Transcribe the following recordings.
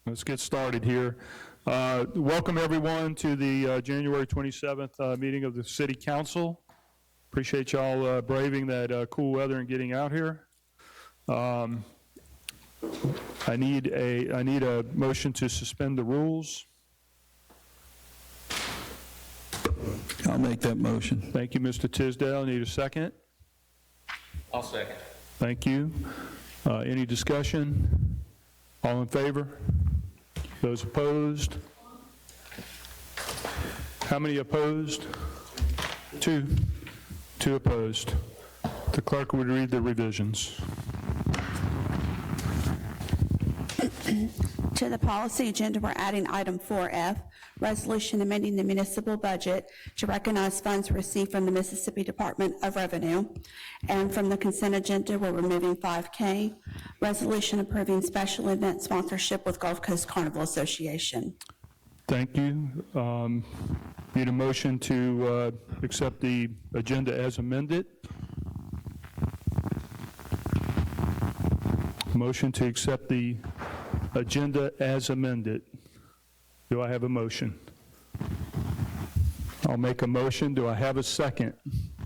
Let's get started here. Welcome everyone to the January 27th meeting of the City Council. Appreciate y'all braving that cool weather and getting out here. I need a motion to suspend the rules. I'll make that motion. Thank you, Mr. Tisdale. Need a second? I'll second. Thank you. Any discussion? All in favor? Those opposed? How many opposed? Two. Two opposed. The clerk would read the revisions. To the policy agenda, we're adding item 4F, resolution amending the municipal budget to recognize funds received from the Mississippi Department of Revenue. And from the consent agenda, we're removing 5K, resolution approving special event sponsorship with Gulf Coast Carnival Association. Thank you. Need a motion to accept the agenda as amended. Motion to accept the agenda as amended. Do I have a motion? I'll make a motion. Do I have a second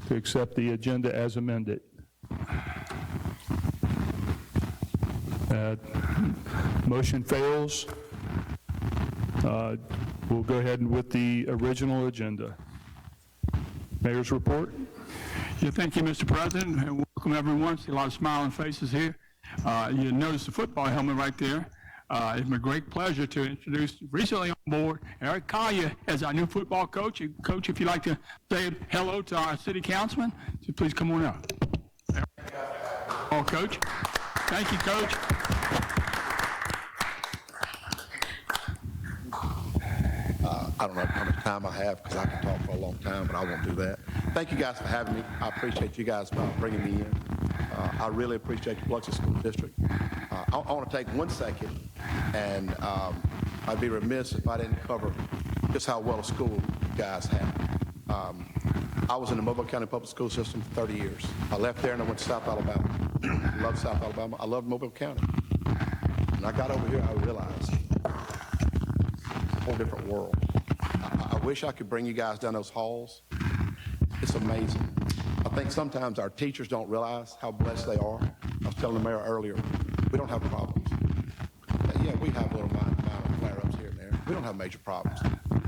to accept the agenda as amended? Motion fails. We'll go ahead with the original agenda. Mayor's report. Yeah, thank you, Mr. President, and welcome everyone. See a lot of smiling faces here. You notice the football helmet right there. It's my great pleasure to introduce recently on board Eric Collier as our new football coach. Coach, if you'd like to say hello to our city councilman, so please come on up. Oh, Coach. Thank you, Coach. I don't know how much time I have because I can talk for a long time, but I won't do that. Thank you guys for having me. I appreciate you guys bringing me in. I really appreciate the Biloxi School District. I want to take 1 second, and I'd be remiss if I didn't cover just how well a school you guys have. I was in the Mobile County Public School System for 30 years. I left there and I went to South Alabama. I love South Alabama. I love Mobile County. When I got over here, I realized a whole different world. I wish I could bring you guys down those halls. It's amazing. I think sometimes our teachers don't realize how blessed they are. I was telling the mayor earlier, we don't have problems. Yeah, we have little minor flare-ups here and there. We don't have major problems.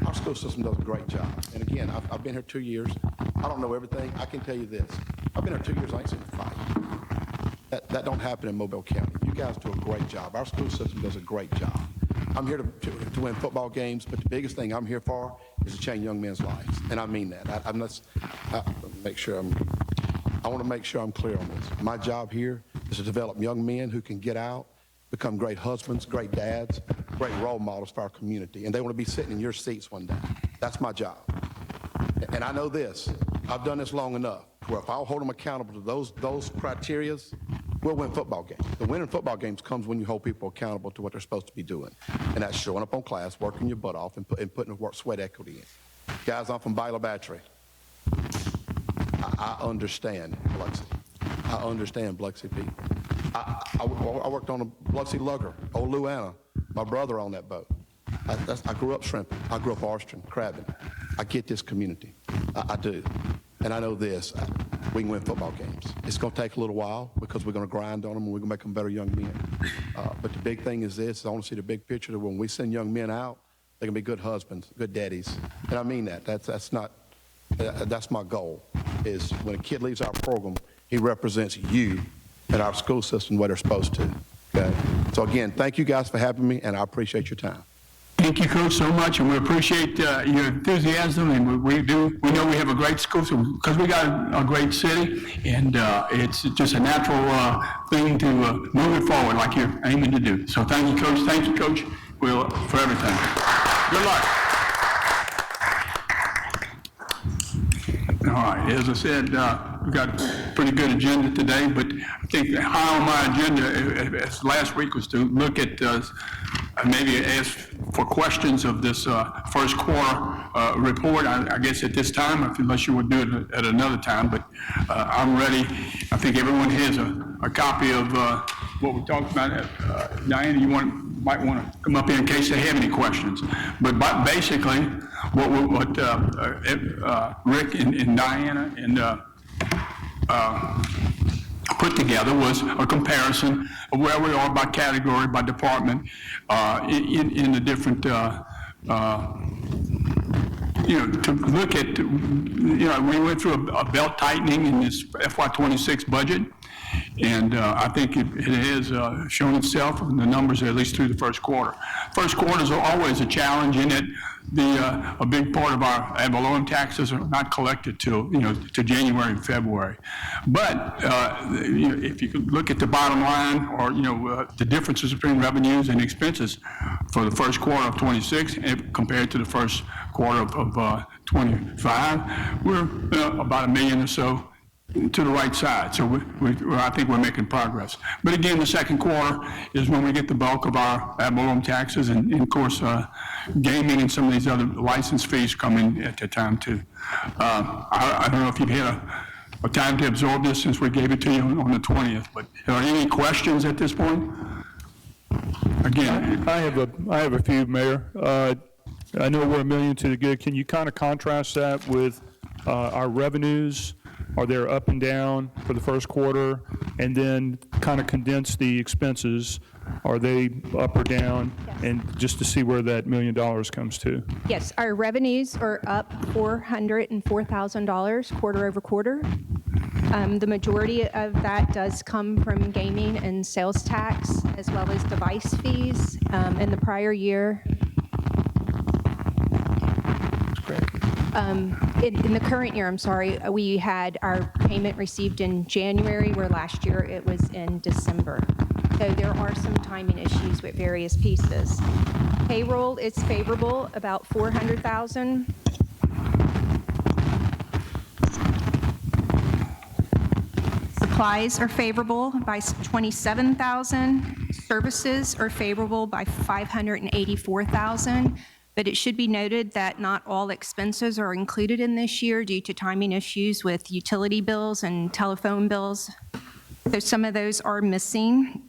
Our school system does a great job. And again, I've been here 2 years. I don't know everything. I can tell you this. I've been here 2 years. I ain't seen a fight. That don't happen in Mobile County. You guys do a great job. Our school system does a great job. I'm here to win football games, but the biggest thing I'm here for is to change young men's lives, and I mean that. I want to make sure I'm clear on this. My job here is to develop young men who can get out, become great husbands, great dads, great role models for our community, and they want to be sitting in your seats one day. That's my job. And I know this. I've done this long enough where if I'll hold them accountable to those criterias, we'll win football games. The winning football games comes when you hold people accountable to what they're supposed to be doing. And that's showing up on class, working your butt off, and putting the sweat equity in. Guys, I'm from Biloxi. I understand Biloxi. I understand Biloxi people. I worked on a Biloxi lugger, old Louanna, my brother on that boat. I grew up shrimping. I grew up oystering, crabbing. I get this community. I do. And I know this, we can win football games. It's going to take a little while because we're going to grind on them and we're going to make them better young men. But the big thing is this, I want to see the big picture that when we send young men out, they're going to be good husbands, good daddies. And I mean that. That's my goal, is when a kid leaves our program, he represents you and our school system the way they're supposed to. Okay? So again, thank you guys for having me, and I appreciate your time. Thank you, Coach, so much, and we appreciate your enthusiasm, and we know we have a great school because we got a great city, and it's just a natural thing to move it forward like you're aiming to do. So thank you, Coach. Thank you, Coach, for everything. Good luck. All right, as I said, we've got a pretty good agenda today, but I think high on my agenda as last week was to look at maybe ask for questions of this first quarter report. I guess at this time, unless you would do it at another time, but I'm ready. I think everyone has a copy of what we talked about. Diana, you want might want to come up here in case they have any questions. But basically, what Rick and Diana and put together was a comparison of where we are by category, by department, in the different, to look at, we went through a belt tightening in this FY26 budget, and I think it has shown itself in the numbers, at least through the first quarter. First quarters are always a challenge in that a big part of our ad valorem taxes are not collected till, to January and February. But, if you could look at the bottom line or, the differences between revenues and expenses for the first quarter of 26 compared to the first quarter of 25, we're about $1 million or so to the right side. So I think we're making progress. But again, the second quarter is when we get the bulk of our ad valorem taxes, and of course, gaming and some of these other license fees come in at that time too. I don't know if you've had a time to absorb this since we gave it to you on the 20th, but are there any questions at this point? Again, I have a few, Mayor. I know we're $1 million to the good. Can you kind of contrast that with our revenues? Are they up and down for the first quarter? And then kind of condense the expenses. Are they up or down? Yes. And just to see where that $1 million comes to. Yes, our revenues are up $404,000 quarter over quarter. The majority of that does come from gaming and sales tax, as well as device fees. In the prior year, in the current year, I'm sorry, we had our payment received in January, where last year it was in December. So there are some timing issues with various pieces. Payroll is favorable, about $400,000. Supplies are favorable by $27,000. Services are favorable by $584,000. But it should be noted that not all expenses are included in this year due to timing issues with utility bills and telephone bills. So some of those are missing.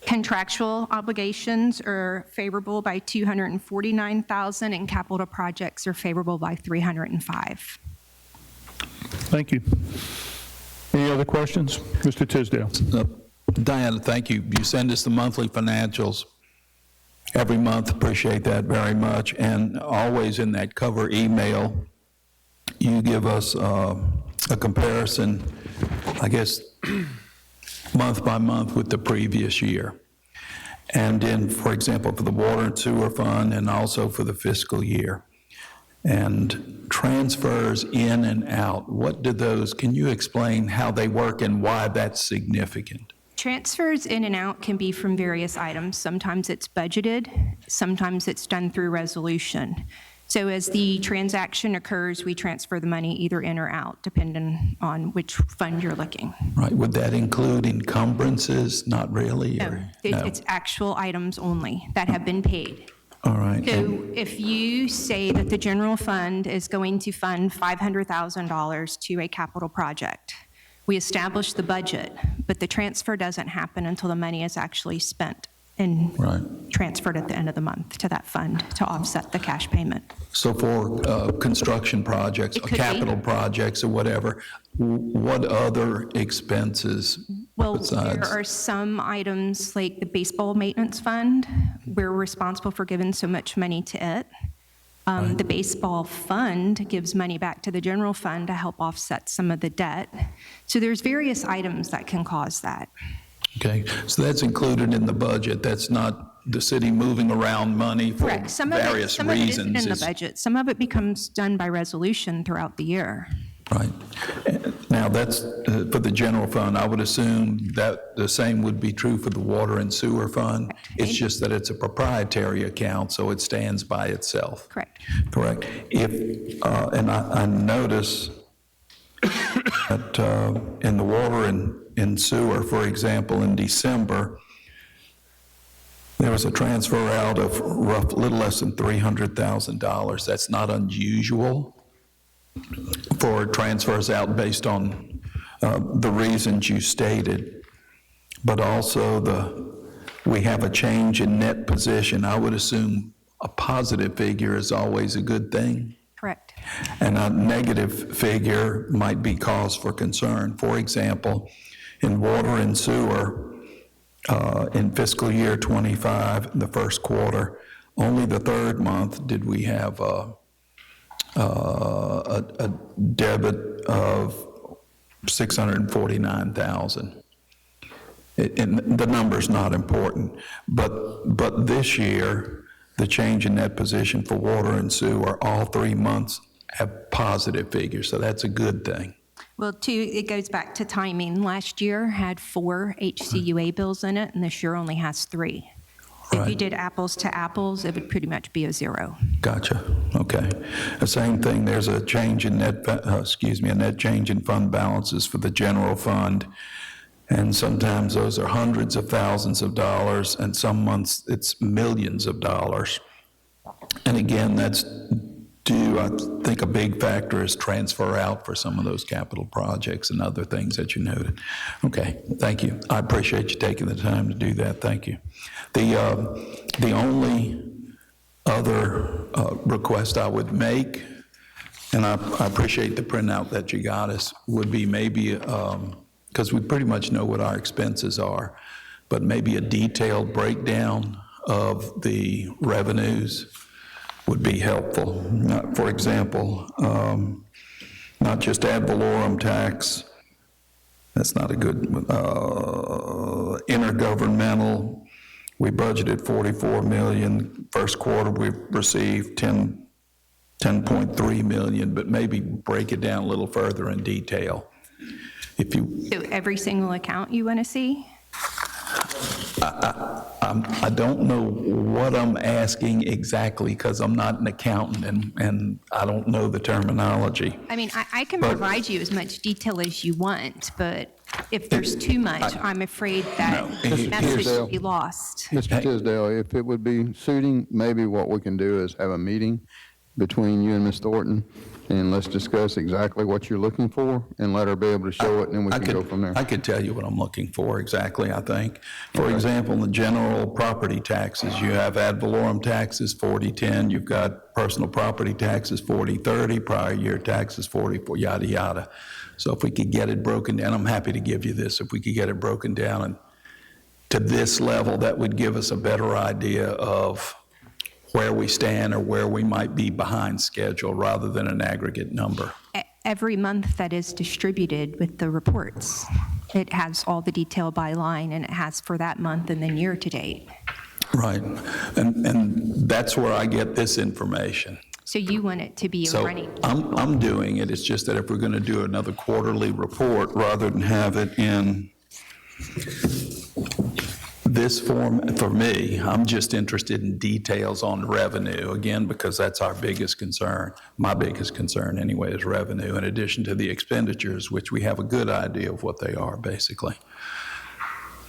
Contractual obligations are favorable by $249,000, and capital projects are favorable by $305,000. Thank you. Any other questions? Mr. Tisdale. Diana, thank you. You send us the monthly financials every month. Appreciate that very much. And always in that cover email, you give us a comparison, I guess, month by month with the previous year. And then, for example, for the water and sewer fund and also for the fiscal year. And transfers in and out, what do those, can you explain how they work and why that's significant? Transfers in and out can be from various items. Sometimes it's budgeted, sometimes it's done through resolution. So as the transaction occurs, we transfer the money either in or out, depending on which fund you're looking. Right, would that include encumbrances? Not really? No, it's actual items only that have been paid. All right. So if you say that the general fund is going to fund $500,000 to a capital project, we establish the budget, but the transfer doesn't happen until the money is actually spent and transferred at the end of the month to that fund to offset the cash payment. So for construction projects, or capital projects or whatever, what other expenses besides? Well, there are some items like the baseball maintenance fund. We're responsible for giving so much money to it. The baseball fund gives money back to the general fund to help offset some of the debt. So there's various items that can cause that. Okay, so that's included in the budget. That's not the city moving around money for Correct. various some of it isn't reasons. in the budget. Some of it becomes done by resolution throughout the year. Right. Now, that's for the general fund. I would assume that the same would be true for the water and sewer fund. It's just that it's a proprietary account, so it stands by itself. Correct. Correct. And I notice that in the water and sewer, for example, in December, there was a transfer out of little less than $300,000. That's not unusual for transfers out based on the reasons you stated, but also the we have a change in net position. I would assume a positive figure is always a good thing, Correct. and a negative figure might be cause for concern. For example, in water and sewer, in fiscal year '25, in the first quarter, only the third month did we have a debit of $649,000. And the number's not important, but this year, the change in net position for water and sewer, all 3 months have positive figures, so that's a good thing. Well, it goes back to timing. Last year had 4 HCUA bills in it, and this year only has 3. If you Right. did apples to apples, it would pretty much be a 0. Gotcha, okay. The same thing, there's a change in a net change in fund balances for the general fund, and sometimes those are hundreds of thousands of dollars, and some months it's millions of dollars. And again, that's due, I think a big factor is transfer out for some of those capital projects and other things that you noted. Okay, thank you. I appreciate you taking the time to do that, thank you. The only other request I would make, and I appreciate the printout that you got us, would be maybe, because we pretty much know what our expenses are, but maybe a detailed breakdown of the revenues would be helpful. For example, not just ad valorem tax, that's not a good, intergovernmental, we budgeted $44 million. First quarter, we've received $10.3 million, but maybe break it down a little further in detail. If you, So every single account you want to see? I don't know what I'm asking exactly because I'm not an accountant and I don't know the terminology. I mean, I can provide you as much detail as you want, but if there's too much, I'm afraid that the message will be lost. Mr. Tisdale, if it would be suiting, maybe what we can do is have a meeting between you and Ms. Thornton, and let's discuss exactly what you're looking for, and let her be able to show it, and then we can go from there. I could tell you what I'm looking for exactly, I think. For example, in the general property taxes, you have ad valorem taxes, 40-10, you've got personal property taxes, 40-30, prior year taxes, 44, yada, yada. So if we could get it broken down, I'm happy to give you this, if we could get it broken down and to this level, that would give us a better idea of where we stand or where we might be behind schedule rather than an aggregate number. Every month that is distributed with the reports, it has all the detail by line, and it has for that month and then year to date. Right, and that's where I get this information. So you want it to be a So running. I'm doing it, it's just that if we're going to do another quarterly report, rather than have it in this form, for me, I'm just interested in details on revenue, again, because that's our biggest concern. My biggest concern, anyway, is revenue, in addition to the expenditures, which we have a good idea of what they are, basically.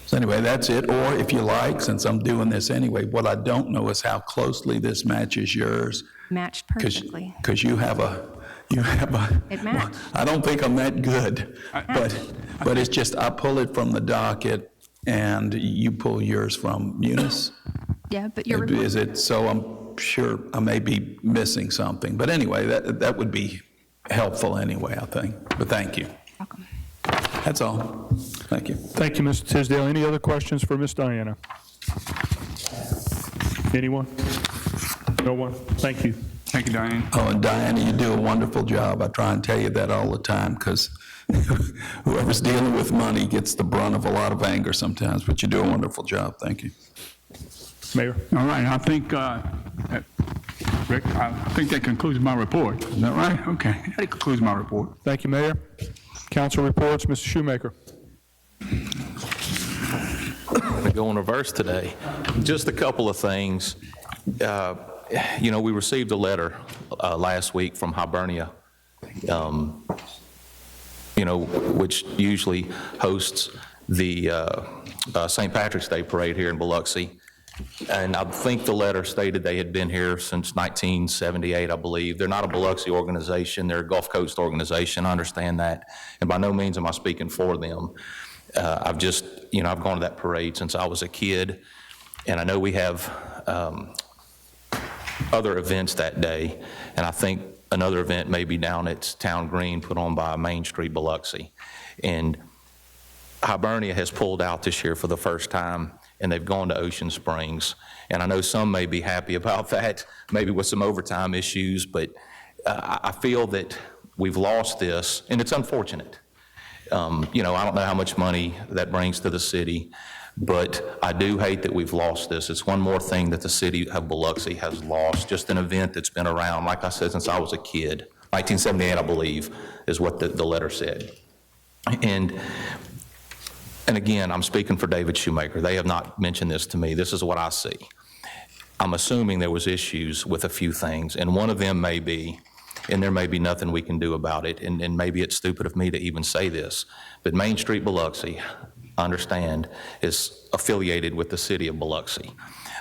So anyway, that's it. Or if you like, since I'm doing this anyway, what I don't know is how closely this matches yours. Matched perfectly. Because you have a, It matched. I don't think I'm that good, but it's just, I pull it from the docket, and you pull yours from Munis? Yeah, but your Is it, so I'm sure I may be missing something. But anyway, that would be helpful anyway, I think. But thank you. welcome. That's all. Thank you. Thank you, Mr. Tisdale. Any other questions for Ms. Diana? Anyone? No one? Thank you. Thank you, Diane. Oh, and Diana, you do a wonderful job. I try and tell you that all the time, because whoever's dealing with money gets the brunt of a lot of anger sometimes, but you do a wonderful job. Thank you. Mayor? All right, I think, Rick, I think that concludes my report. Is that right? Okay, that concludes my report. Thank you, Mayor. Council reports, Mr. Shoemaker. I'm going to go in reverse today. Just a couple of things. You know, we received a letter last week from Hibernia, you know, which usually hosts the St. Patrick's Day Parade here in Biloxi. And I think the letter stated they had been here since 1978, I believe. They're not a Biloxi organization. They're a Gulf Coast organization. I understand that. And by no means am I speaking for them. I've just, you know, I've gone to that parade since I was a kid. And I know we have other events that day, and I think another event may be down at Town Green put on by Main Street Biloxi. And Hibernia has pulled out this year for the first time, and they've gone to Ocean Springs. And I know some may be happy about that, maybe with some overtime issues, but I feel that we've lost this, and it's unfortunate. You know, I don't know how much money that brings to the city, but I do hate that we've lost this. It's one more thing that the city of Biloxi has lost, just an event that's been around, like I said, since I was a kid. 1978, I believe, is what the letter said. And again, I'm speaking for David Shoemaker. They have not mentioned this to me. This is what I see. I'm assuming there was issues with a few things, and one of them may be, and there may be nothing we can do about it, and maybe it's stupid of me to even say this, but Main Street Biloxi, I understand, is affiliated with the city of Biloxi.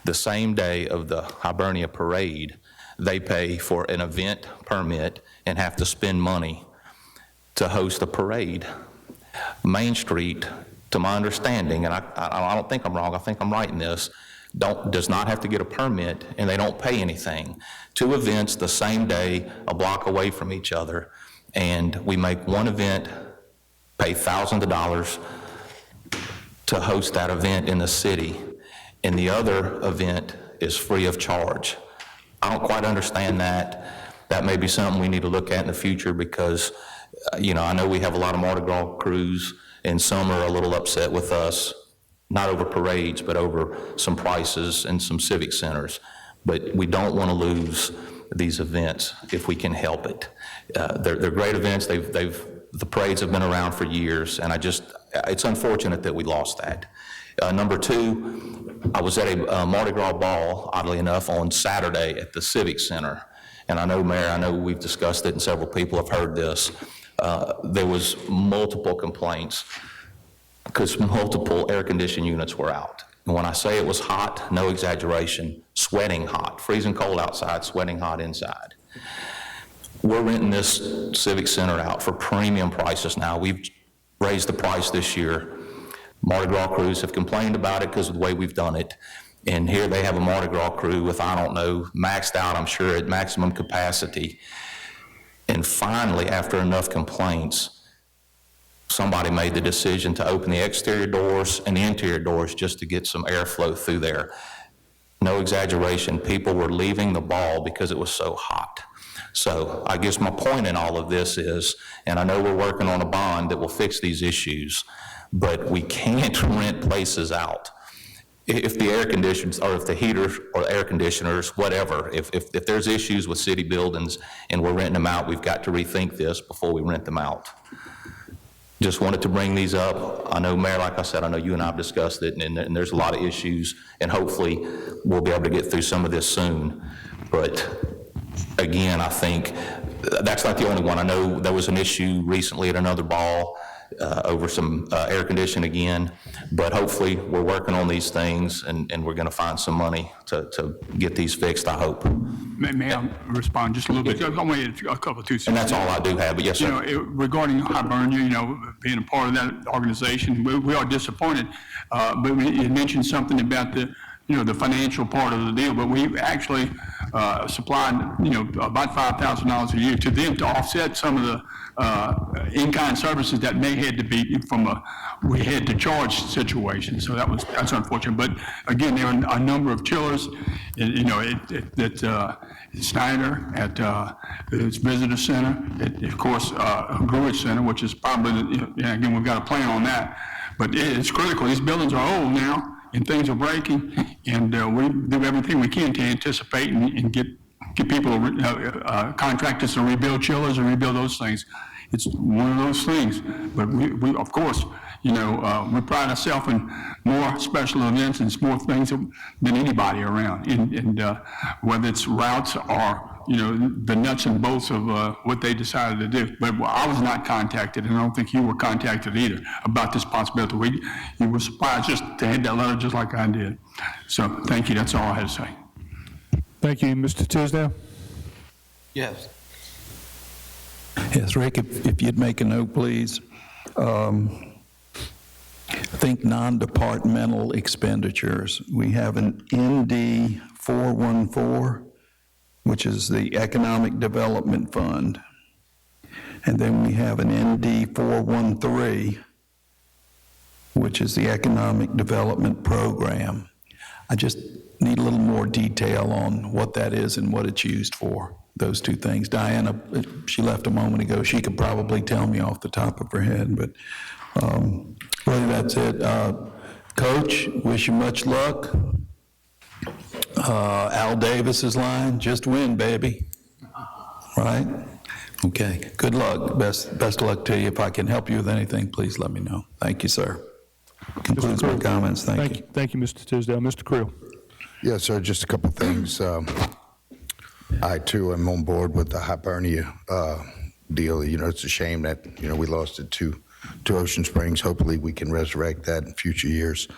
The same day of the Hibernia Parade, they pay for an event permit and have to spend money to host a parade. Main Street, to my understanding, and I don't think I'm wrong, I think I'm right in this, does not have to get a permit, and they don't pay anything. 2 events the same day, a block away from each other, and we make one event pay thousands of dollars to host that event in the city, and the other event is free of charge. I don't quite understand that. That may be something we need to look at in the future because, you know, I know we have a lot of Mardi Gras crews, and some are a little upset with us, not over parades, but over some prices and some civic centers. But we don't want to lose these events if we can help it. They're great events. The parades have been around for years, and it's unfortunate that we lost that. Number 2, I was at a Mardi Gras ball, oddly enough, on Saturday at the Civic Center. And I know, Mayor, I know we've discussed it and several people have heard this. There was multiple complaints because multiple air conditioning units were out. And when I say it was hot, no exaggeration, sweating hot, freezing cold outside, sweating hot inside. We're renting this Civic Center out for premium prices now. We've raised the price this year. Mardi Gras crews have complained about it because of the way we've done it. And here they have a Mardi Gras crew with, I don't know, maxed out, I'm sure, at maximum capacity. And finally, after enough complaints, somebody made the decision to open the exterior doors and the interior doors just to get some airflow through there. No exaggeration, people were leaving the ball because it was so hot. So I guess my point in all of this is, and I know we're working on a bond that will fix these issues, but we can't rent places out. If the air conditioners, or if the heaters or air conditioners, whatever, if there's issues with city buildings and we're renting them out, we've got to rethink this before we rent them out. Just wanted to bring these up. I know, Mayor, like I said, I know you and I have discussed it, and there's a lot of issues, and hopefully we'll be able to get through some of this soon. But again, I think that's not the only one. I know there was an issue recently at another ball over some air conditioning again, but hopefully we're working on these things, and we're going to find some money to get these fixed, I hope. May I respond just a little bit? I'm waiting a couple, 2 seconds. And that's all I do have, but yes, sir. You know, regarding Hibernia, you know, being a part of that organization, we are disappointed. But you mentioned something about the, you know, the financial part of the deal, but we actually supplied, you know, about $5,000 a year to them to offset some of the in-kind services that may had to be from we had to charge situation. So that's unfortunate. But again, there are a number of chillers, you know, at Snyder, at its visitor center, of course, Greenwich Center, which is probably, again, we've got a plan on that. But it's critical. These buildings are old now, and things are breaking, and we do everything we can to anticipate and get people, contractors to rebuild chillers and rebuild those things. It's one of those things. But we of course, you know, we pride ourselves in more special events and more things than anybody around. And whether it's routes or, you know, the nuts and bolts of what they decided to do. But I was not contacted, and I don't think you were contacted either about this possibility. You were surprised just to have that letter just like I did. So thank you. That's all I had to say. Thank you. Mr. Tisdale? Yes. Yes, Rick, if you'd make a note, please. think, non-departmental expenditures. We have an ND 414, which is the Economic Development Fund. And then we have an ND 413, which is the Economic Development Program. I just need a little more detail on what that is and what it's used for, those two things. Diana, she left a moment ago. She could probably tell me off the top of her head, but really that's it. Coach, wish you much luck. Al Davis's line, just win, baby. Right? Okay, good luck. Best of luck to you. If I can help you with anything, please let me know. Thank you, sir. Concludes my comments. Thank you. Thank you, Mr. Tisdale. Mr. Creel. Yes, sir, just a couple things. I, too, am on board with the Hibernia deal. You know, it's a shame that, you know, we lost it to Ocean Springs. Hopefully, we can resurrect that in future years.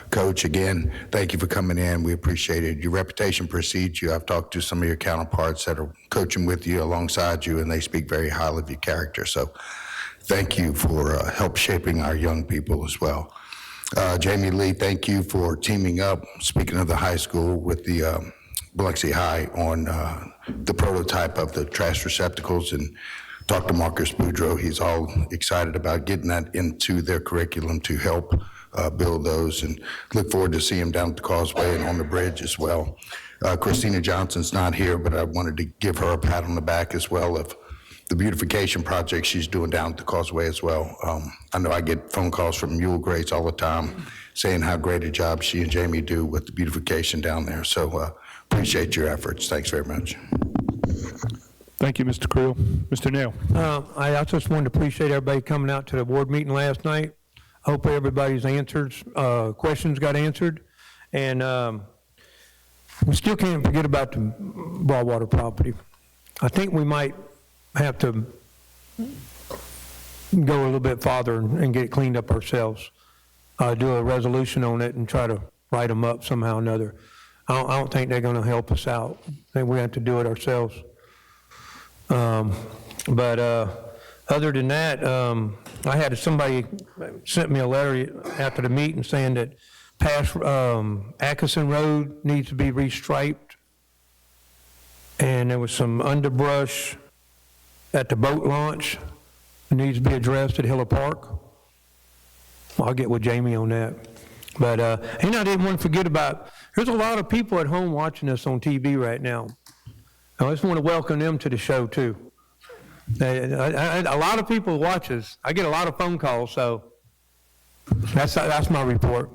Coach, again, thank you for coming in. We appreciate it. Your reputation precedes you. I've talked to some of your counterparts that are coaching with you, alongside you, and they speak very highly of your character. So thank you for help shaping our young people as well. Jamie Lee, thank you for teaming up, speaking of the high school, with the Biloxi High on the prototype of the trash receptacles, and talk to Marcus Boudreau. He's all excited about getting that into their curriculum to help build those, and look forward to seeing him down at the Causeway and on the bridge as well. Christina Johnson's not here, but I wanted to give her a pat on the back as well of the beautification project she's doing down at the Causeway as well. I know I get phone calls from Mule Grates all the time saying how great a job she and Jamie do with the beautification down there. So appreciate your efforts. Thanks very much. Thank you, Mr. Creel. Mr. Nail. I just wanted to appreciate everybody coming out to the board meeting last night. Hopefully everybody's questions got answered. And we still can't forget about the Broadwater property. I think we might have to go a little bit farther and get it cleaned up ourselves. Do a resolution on it and try to write them up somehow or another. I don't think they're going to help us out. I think we have to do it ourselves. But other than that, I had somebody sent me a letter after the meeting saying that past Atkinson Road needs to be restriped, and there was some underbrush at the boat launch that needs to be addressed at Hiller Park. I'll get with Jamie on that. But and I didn't want to forget about, there's a lot of people at home watching us on TV right now. I just want to welcome them to the show too. A lot of people watch us. I get a lot of phone calls, so that's my report.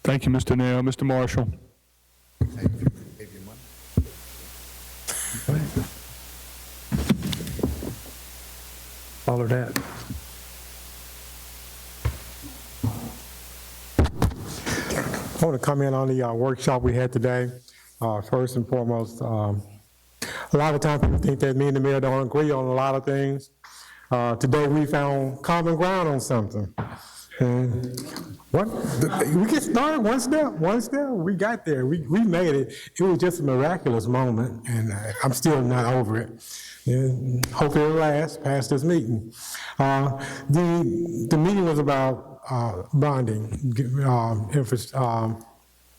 Thank you, Mr. Nail. Mr. Marshall. Follow that. I want to comment on the workshop we had today. First and foremost, a lot of times people think that me and the mayor don't agree on a lot of things. Today we found common ground on something. And we get started one step, we got there, we made it. It was just a miraculous moment, and I'm still not over it. And hopefully it'll last past this meeting. The meeting was about bonding,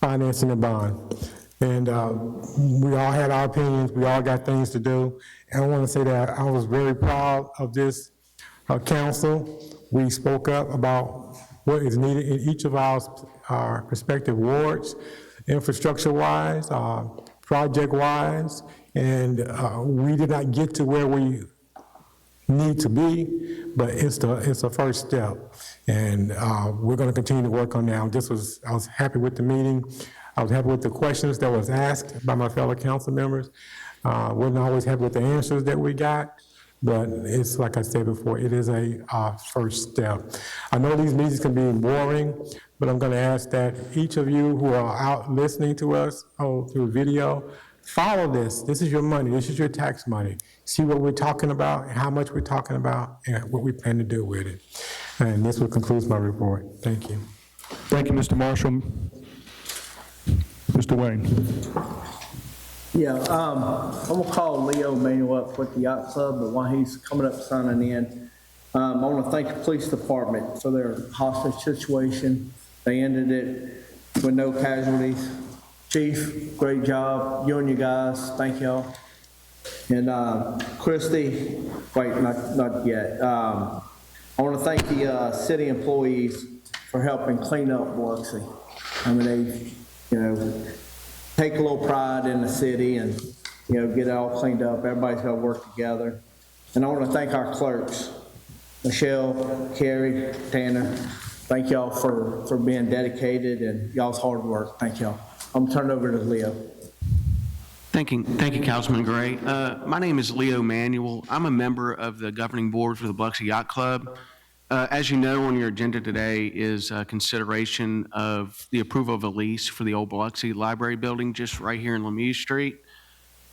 financing a bond. And we all had our opinions, we all got things to do. And I want to say that I was very proud of this council. We spoke up about what is needed in each of our respective wards, infrastructure-wise, project-wise, and we did not get to where we need to be, but it's a first step. And we're going to continue to work on that. I was happy with the meeting. I was happy with the questions that was asked by my fellow council members. Wasn't always happy with the answers that we got, but it's like I said before, it is a first step. I know these meetings can be boring, but I'm going to ask that each of you who are out listening to us through video, follow this. This is your money. This is your tax money. See what we're talking about, and how much we're talking about, and what we plan to do with it. And this will conclude my report. Thank you. Thank you, Mr. Marshall. Mr. Wayne. Yeah, I'm gonna call Leo Manuel up with the yacht club, but while he's coming up signing in, I want to thank the police department for their hostage situation. They ended it with no casualties. Chief, great job. You and you guys, thank y'all. And Christy, wait, not yet. I want to thank the city employees for helping clean up Biloxi. I mean, they, take a little pride in the city and, get it all cleaned up. Everybody's got to work together. And I want to thank our clerks, Michelle, Carrie, Tanner. Thank y'all for being dedicated and y'all's hard work. Thank y'all. I'm going to turn it over to Leo. Thank you, Councilman Gray. My name is Leo Manuel. I'm a member of the governing board for the Biloxi Yacht Club. As you know, on your agenda today is consideration of the approval of a lease for the old Biloxi Library building just right here in Lemieux Street.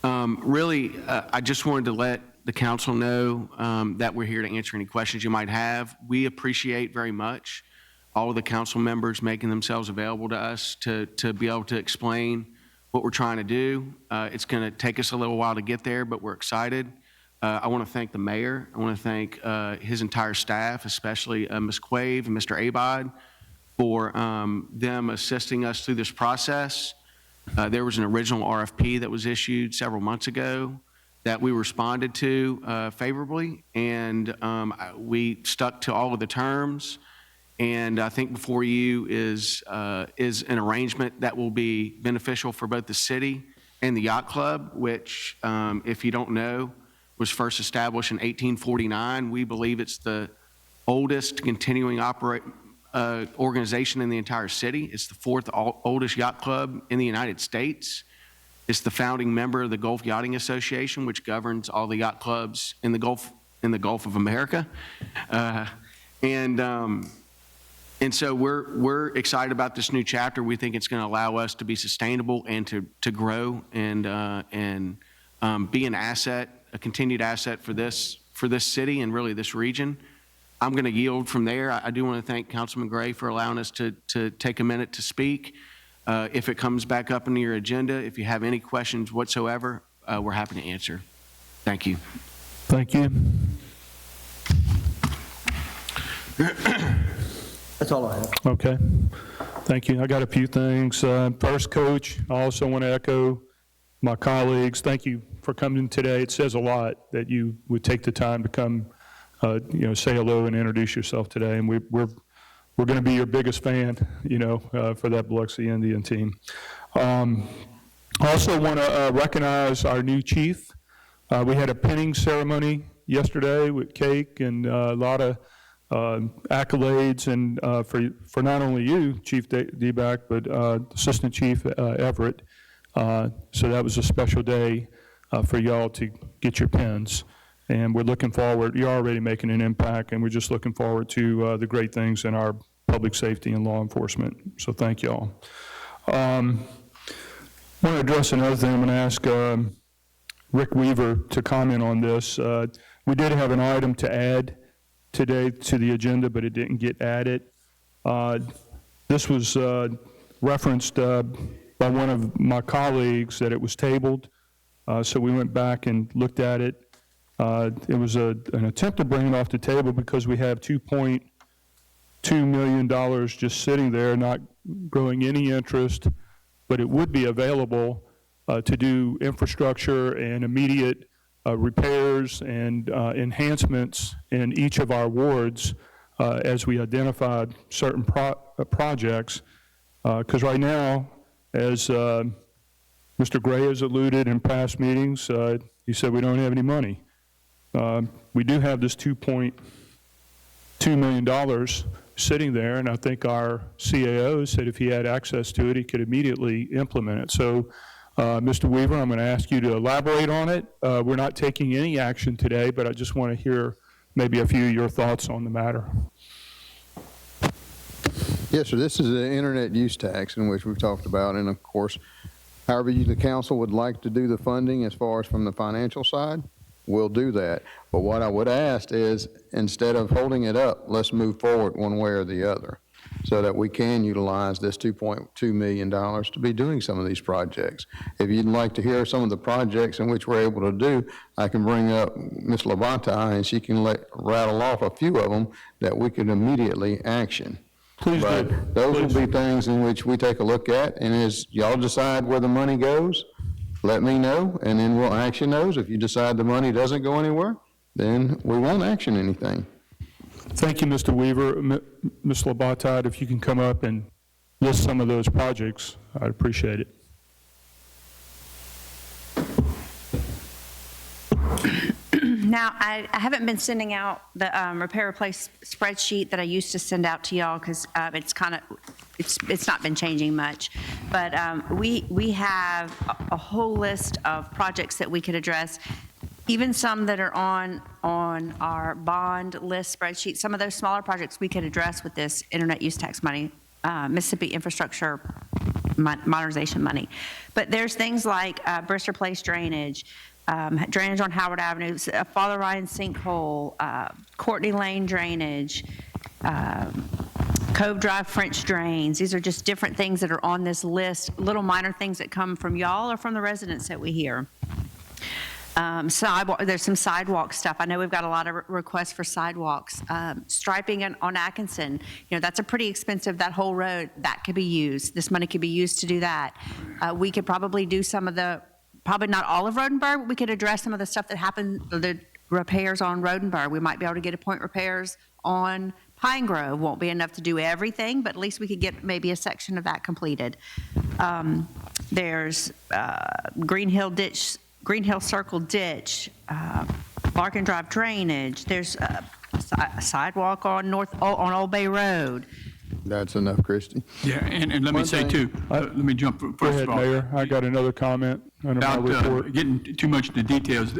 I just wanted to let the council know that we're here to answer any questions you might have. We appreciate very much all of the council members making themselves available to us to be able to explain what we're trying to do. It's going to take us a little while to get there, but we're excited. I want to thank the mayor. I want to thank his entire staff, especially Ms. Quave and Mr. Abod, for them assisting us through this process. There was an original RFP that was issued several months ago that we responded to favorably, and we stuck to all of the terms. And I think before you is an arrangement that will be beneficial for both the city and the yacht club, which, if you don't know, was first established in 1849. We believe it's the oldest continuing organization in the entire city. It's the fourth oldest yacht club in the United States. It's the founding member of the Gulf Yachting Association, which governs all the yacht clubs in the Gulf of America. And so we're excited about this new chapter. We think it's going to allow us to be sustainable and to grow and be an asset, a continued asset for this city and really this region. I'm going to yield from there. I do want to thank Councilman Gray for allowing us to take a minute to speak. If it comes back up into your agenda, if you have any questions whatsoever, we're happy to answer. Thank you. Thank you. That's all I have. Okay. Thank you. I got a few things. First, Coach, I also want to echo my colleagues. Thank you for coming today. It says a lot that you would take the time to come, say hello and introduce yourself today. And we're going to be your biggest fan, for that Biloxi Indian team. I also want to recognize our new chief. We had a pinning ceremony yesterday with cake and a lot of accolades and for not only you, Chief Deback, but Assistant Chief Everett. So that was a special day for y'all to get your pins. And we're looking forward. You're already making an impact, and we're just looking forward to the great things in our public safety and law enforcement. So thank y'all. I want to address another thing. I'm going to ask Rick Weaver to comment on this. We did have an item to add today to the agenda, but it didn't get added. This was referenced by one of my colleagues that it was tabled, so we went back and looked at it. It was an attempt to bring it off the table because we have $2.2 million just sitting there, not growing any interest, but it would be available to do infrastructure and immediate repairs and enhancements in each of our wards as we identified certain projects. Because right now, as Mr. Gray has alluded in past meetings, he said we don't have any money. We do have this $2.2 million sitting there, and I think our CAO said if he had access to it, he could immediately implement it. So, Mr. Weaver, I'm going to ask you to elaborate on it. We're not taking any action today, but I just want to hear maybe a few of your thoughts on the matter. Yes, sir. This is the internet use tax in which we've talked about, and of course, however the council would like to do the funding as far as from the financial side, we'll do that. But what I would ask is, instead of holding it up, let's move forward one way or the other. so that we can utilize this $2.2 million to be doing some of these projects. If you'd like to hear some of the projects in which we're able to do, I can bring up Ms. Labonte, and she can rattle off a few of them that we could immediately action. Please do. But those will be things in which we take a look at, and as y'all decide where the money goes, let me know, and then we'll action those. If you decide the money doesn't go anywhere, then we won't action anything. Thank you, Mr. Weaver. Ms. Labatad, if you can come up and list some of those projects, I'd appreciate it. Now, I haven't been sending out the repair replace spreadsheet that I used to send out to y'all because it's not been changing much. But we have a whole list of projects that we could address, even some that are on our bond list spreadsheet. Some of those smaller projects we could address with this internet use tax money, Mississippi infrastructure modernization money. But there's things like Brister Place drainage, drainage on Howard Avenue, Father Ryan sinkhole, Courtney Lane drainage, Cove Drive French drains. These are just different things that are on this list, little minor things that come from y'all or from the residents that we hear. There's some sidewalk stuff. I know we've got a lot of requests for sidewalks. Striping on Atkinson, that's a pretty expensive, that whole road, that could be used. This money could be used to do that. We could probably do some of the, probably not all of Rodenburg, but we could address some of the stuff that happened, the repairs on Rodenburg. We might be able to get a point repairs on Pine Grove. Won't be enough to do everything, but at least we could get maybe a section of that completed. There's Green Hill Circle ditch, Larkin Drive drainage. There's a sidewalk on Old Bay Road. That's enough, Christie. Yeah, and let me say too, let me jump first Go ahead, of all. Mayor. I got another comment under my Without report. getting too much into details,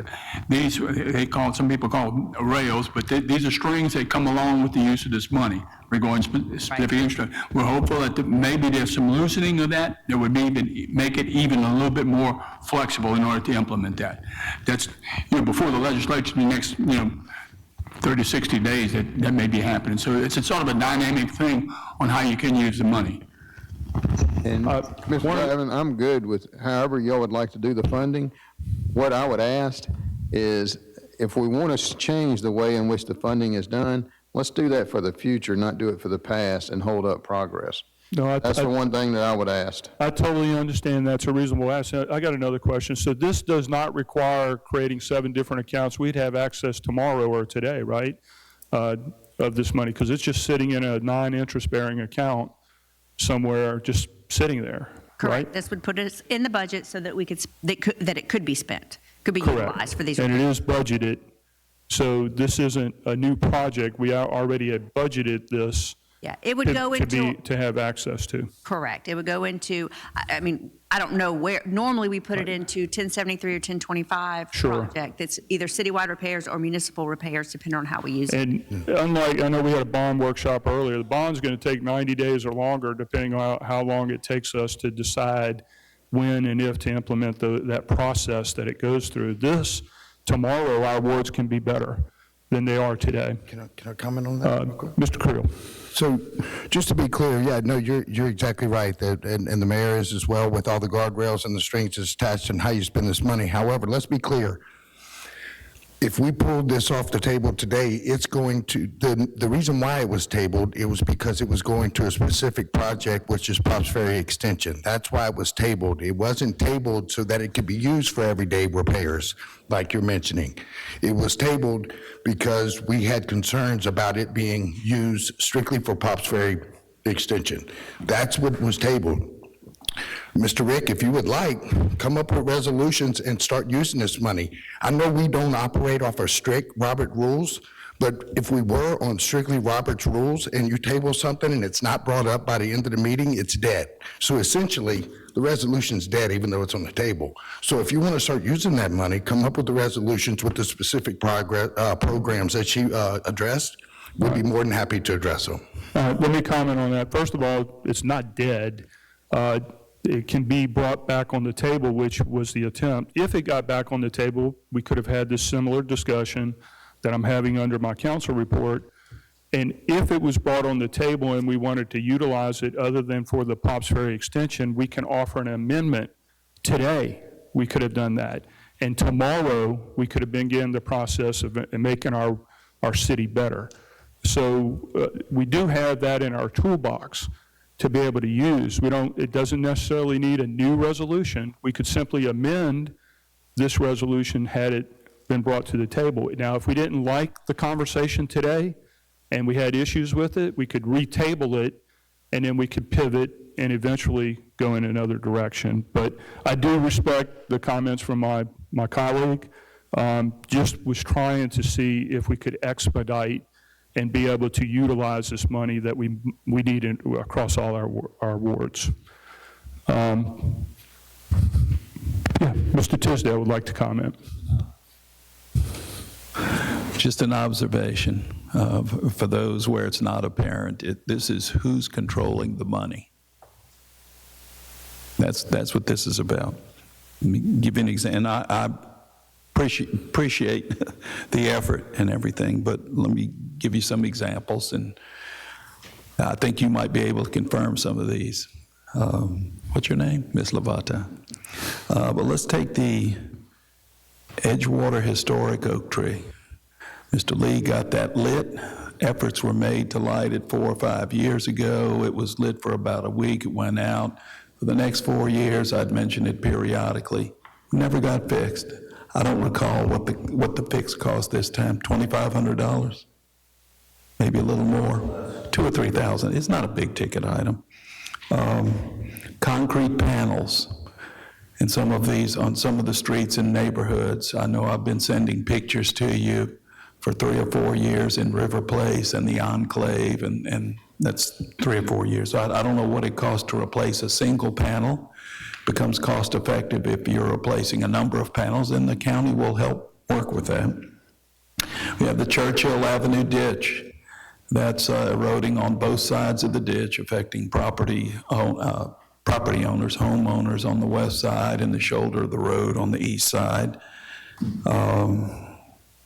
these, some people call them rails, but these are strings that come along with the use of this money regarding specific infrastructure. We're hopeful that maybe there's some loosening of that would make it even a little bit more flexible in order to implement that. That's, before the legislature, the next, 30, 60 days, that may be happening. So it's sort of a dynamic thing on how you can use the money. And Mr. Evans, I'm good with however y'all would like to do the funding. What I would ask is, if we want to change the way in which the funding is done, let's do that for the future, not do it for the past and hold up progress. No, That's the one thing that I would ask. I totally understand that's a reasonable ask. I got another question. So this does not require creating 7 different accounts. We'd have access tomorrow or today, right, of this money, because it's just sitting in a non-interest-bearing account somewhere, just sitting there, Correct. right? This would put us in the budget so that that it could be spent, could be Correct. utilized for these. And it is budgeted. So this isn't a new project. We already had budgeted this. Yeah, it would go into. To have access to. Correct. It would go into, I mean, I don't know where, normally we put it into 1073 or 1025 Sure. project. It's either citywide repairs or municipal repairs, depending on how we use it. And unlike, I know we had a bond workshop earlier, the bond's going to take 90 days or longer, depending on how long it takes us to decide when and if to implement that process that it goes through. This, tomorrow, our awards can be better than they are today. Can I comment on that? Mr. Creel. So, just to be clear, yeah, no, you're exactly right, and the mayor is as well, with all the guardrails and the strings attached and how you spend this money. However, let's be clear. If we pulled this off the table today, it's going to, the reason why it was tabled, it was because it was going to a specific project, which is Pops Ferry Extension. That's why it was tabled. It wasn't tabled so that it could be used for everyday repairs, like you're mentioning. It was tabled because we had concerns about it being used strictly for Pops Ferry Extension. That's what was tabled. Mr. Rick, if you would like, come up with resolutions and start using this money. I know we don't operate off our strict Robert rules, but if we were on strictly Robert's rules and you table something and it's not brought up by the end of the meeting, it's dead. So essentially, the resolution's dead even though it's on the table. So if you want to start using that money, come up with the resolutions with the specific programs that you addressed. We'd be more than happy to address them. Let me comment on that. First of all, it's not dead. It can be brought back on the table, which was the attempt. If it got back on the table, we could have had this similar discussion that I'm having under my council report, And if it was brought on the table and we wanted to utilize it other than for the Pops Ferry extension, we can offer an amendment today. We could have done that. And tomorrow, we could have begun the process of making our city better. So we do have that in our toolbox to be able to use. It doesn't necessarily need a new resolution. We could simply amend this resolution had it been brought to the table. Now, if we didn't like the conversation today and we had issues with it, we could retable it, and then we could pivot and eventually go in another direction. But I do respect the comments from my colleague. Just was trying to see if we could expedite and be able to utilize this money that we need across all our wards. Yeah, Mr. Tisdale would like to comment. Just an observation for those where it's not apparent. This is who's controlling the money. That's what this is about. Let me give you an example. And I appreciate the effort and everything, but let me give you some examples, and I think you might be able to confirm some of these. What's your name? Ms. Lavata. But let's take the Edgewater Historic Oak Tree. Mr. Lee got that lit. Efforts were made to light it 4 or 5 years ago. It was lit for about a week. It went out. For the next 4 years, I'd mentioned it periodically. Never got fixed. I don't recall what the fix cost this time. $2,500, maybe a little more, $2,000 or $3,000. It's not a big ticket item. Concrete panels in some of these on some of the streets and neighborhoods. I know I've been sending pictures to you for 3 or 4 years in River Place and the Enclave, and that's 3 or 4 years. So I don't know what it costs to replace a single panel. Becomes cost effective if you're replacing a number of panels, and the county will help work with that. We have the Churchill Avenue ditch. That's eroding on both sides of the ditch, affecting property owners, homeowners on the west side and the shoulder of the road on the east side.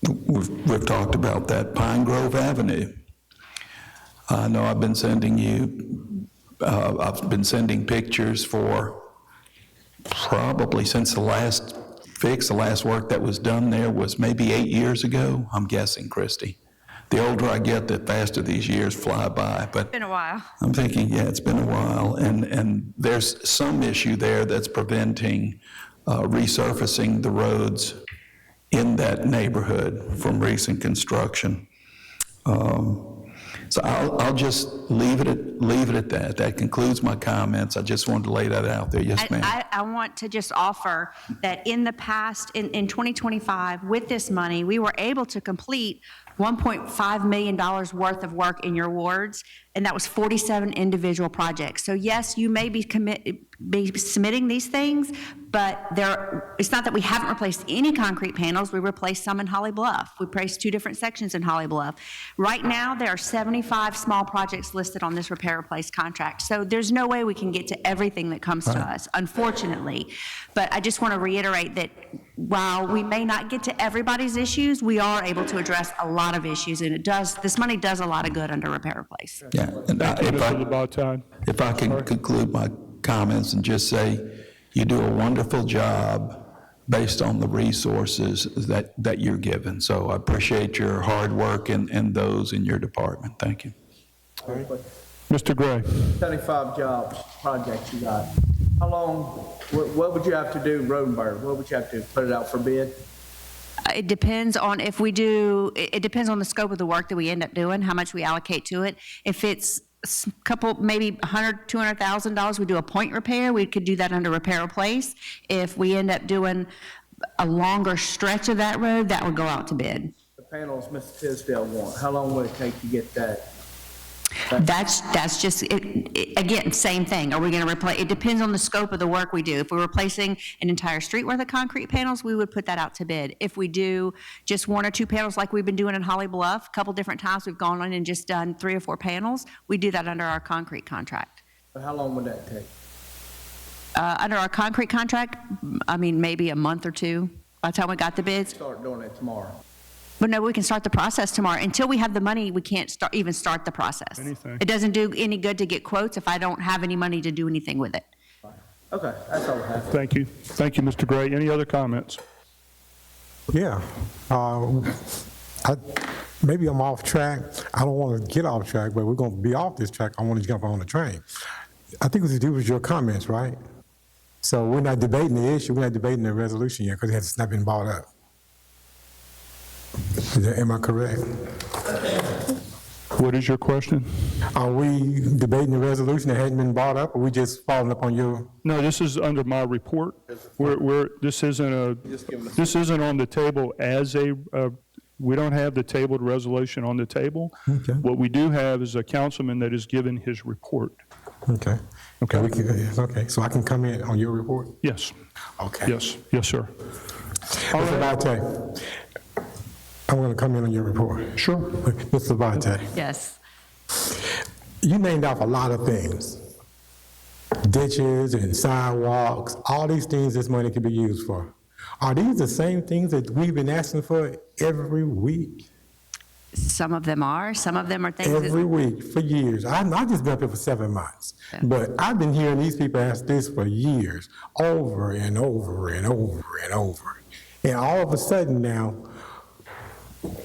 We've talked about that. Pine Grove Avenue. I know I've been sending pictures for probably since the last fix, the last work that was done there was maybe 8 years ago, I'm guessing, Christy. The older I get, the faster these years fly by. But It's been a while. I'm thinking, yeah, it's been a while, and there's some issue there that's preventing resurfacing the roads in that neighborhood from recent construction. So I'll just leave it at that. That concludes my comments. I just wanted to lay that out there. Yes, ma'am. I want to just offer that in the past, in 2025, with this money, we were able to complete $1.5 million worth of work in your wards, and that was 47 individual projects. So yes, you may be submitting these things, but it's not that we haven't replaced any concrete panels. We replaced some in Holly Bluff. We replaced 2 different sections in Holly Bluff. Right now, there are 75 small projects listed on this repair replace contract. So there's no way we can get to everything that comes to us, unfortunately. But I just want to reiterate that while we may not get to everybody's issues, we are able to address a lot of issues, and this money does a lot of good under repair replace. Yeah, and if I can conclude my comments and just say, you do a wonderful job based on the resources that you're given. So I appreciate your hard work and those in your department. Thank you. Mr. Gray. 75 jobs, projects you got. How long, what would you have to do, Rodenberg? What would you have to put it out for bid? It depends on if we do, it depends on the scope of the work that we end up doing, how much we allocate to it. If it's a couple, maybe $100,000, $200,000, we do a point repair, we could do that under repair replace. If we end up doing a longer stretch of that road, that would go out to bid. The panels Mr. Tisdale want, how long would it take to get that? That's just, again, same thing. Are we going to replace? It depends on the scope of the work we do. If we're replacing an entire street worth of concrete panels, we would put that out to bid. If we do just 1 or 2 panels like we've been doing in Holly Bluff, a couple different times we've gone on and just done 3 or 4 panels, we do that under our concrete contract. But how long would that take? Under our concrete contract, I mean, maybe a month or 2 by the time we got the bids. Start doing it tomorrow. But no, we can start the process tomorrow. Until we have the money, we can't even start the process. Anything. It doesn't do any good to get quotes if I don't have any money to do anything with it. Okay, that's all I have. Thank you. Thank you, Mr. Gray. Any other comments? Yeah. Maybe I'm off track. I don't want to get off track, but we're going to be off this track. I want to jump on the train. I think it was to do with your comments, right? So we're not debating the issue. We're not debating the resolution yet because it's not been brought up. Am I correct? What is your question? Are we debating the resolution that hadn't been brought up, or we just following up on your? No, this is under my report. This isn't on the table as we don't have the tabled resolution on the table. Okay. What we do have is a councilman that has given his report. Okay. Okay. Okay, so I can come in on your report? Yes. Okay. Yes, sir. Mr. Labate, I'm going to come in on your report. Sure. Mr. Labate, Yes. you named off a lot of things. Ditches and sidewalks, all these things this money can be used for. Are these the same things that we've been asking for every week? Some of them are. Some of them are things. Every week for years. I've just been up here for 7 months. Yeah. But I've been hearing these people ask this for years, over and over and over and over. And all of a sudden now,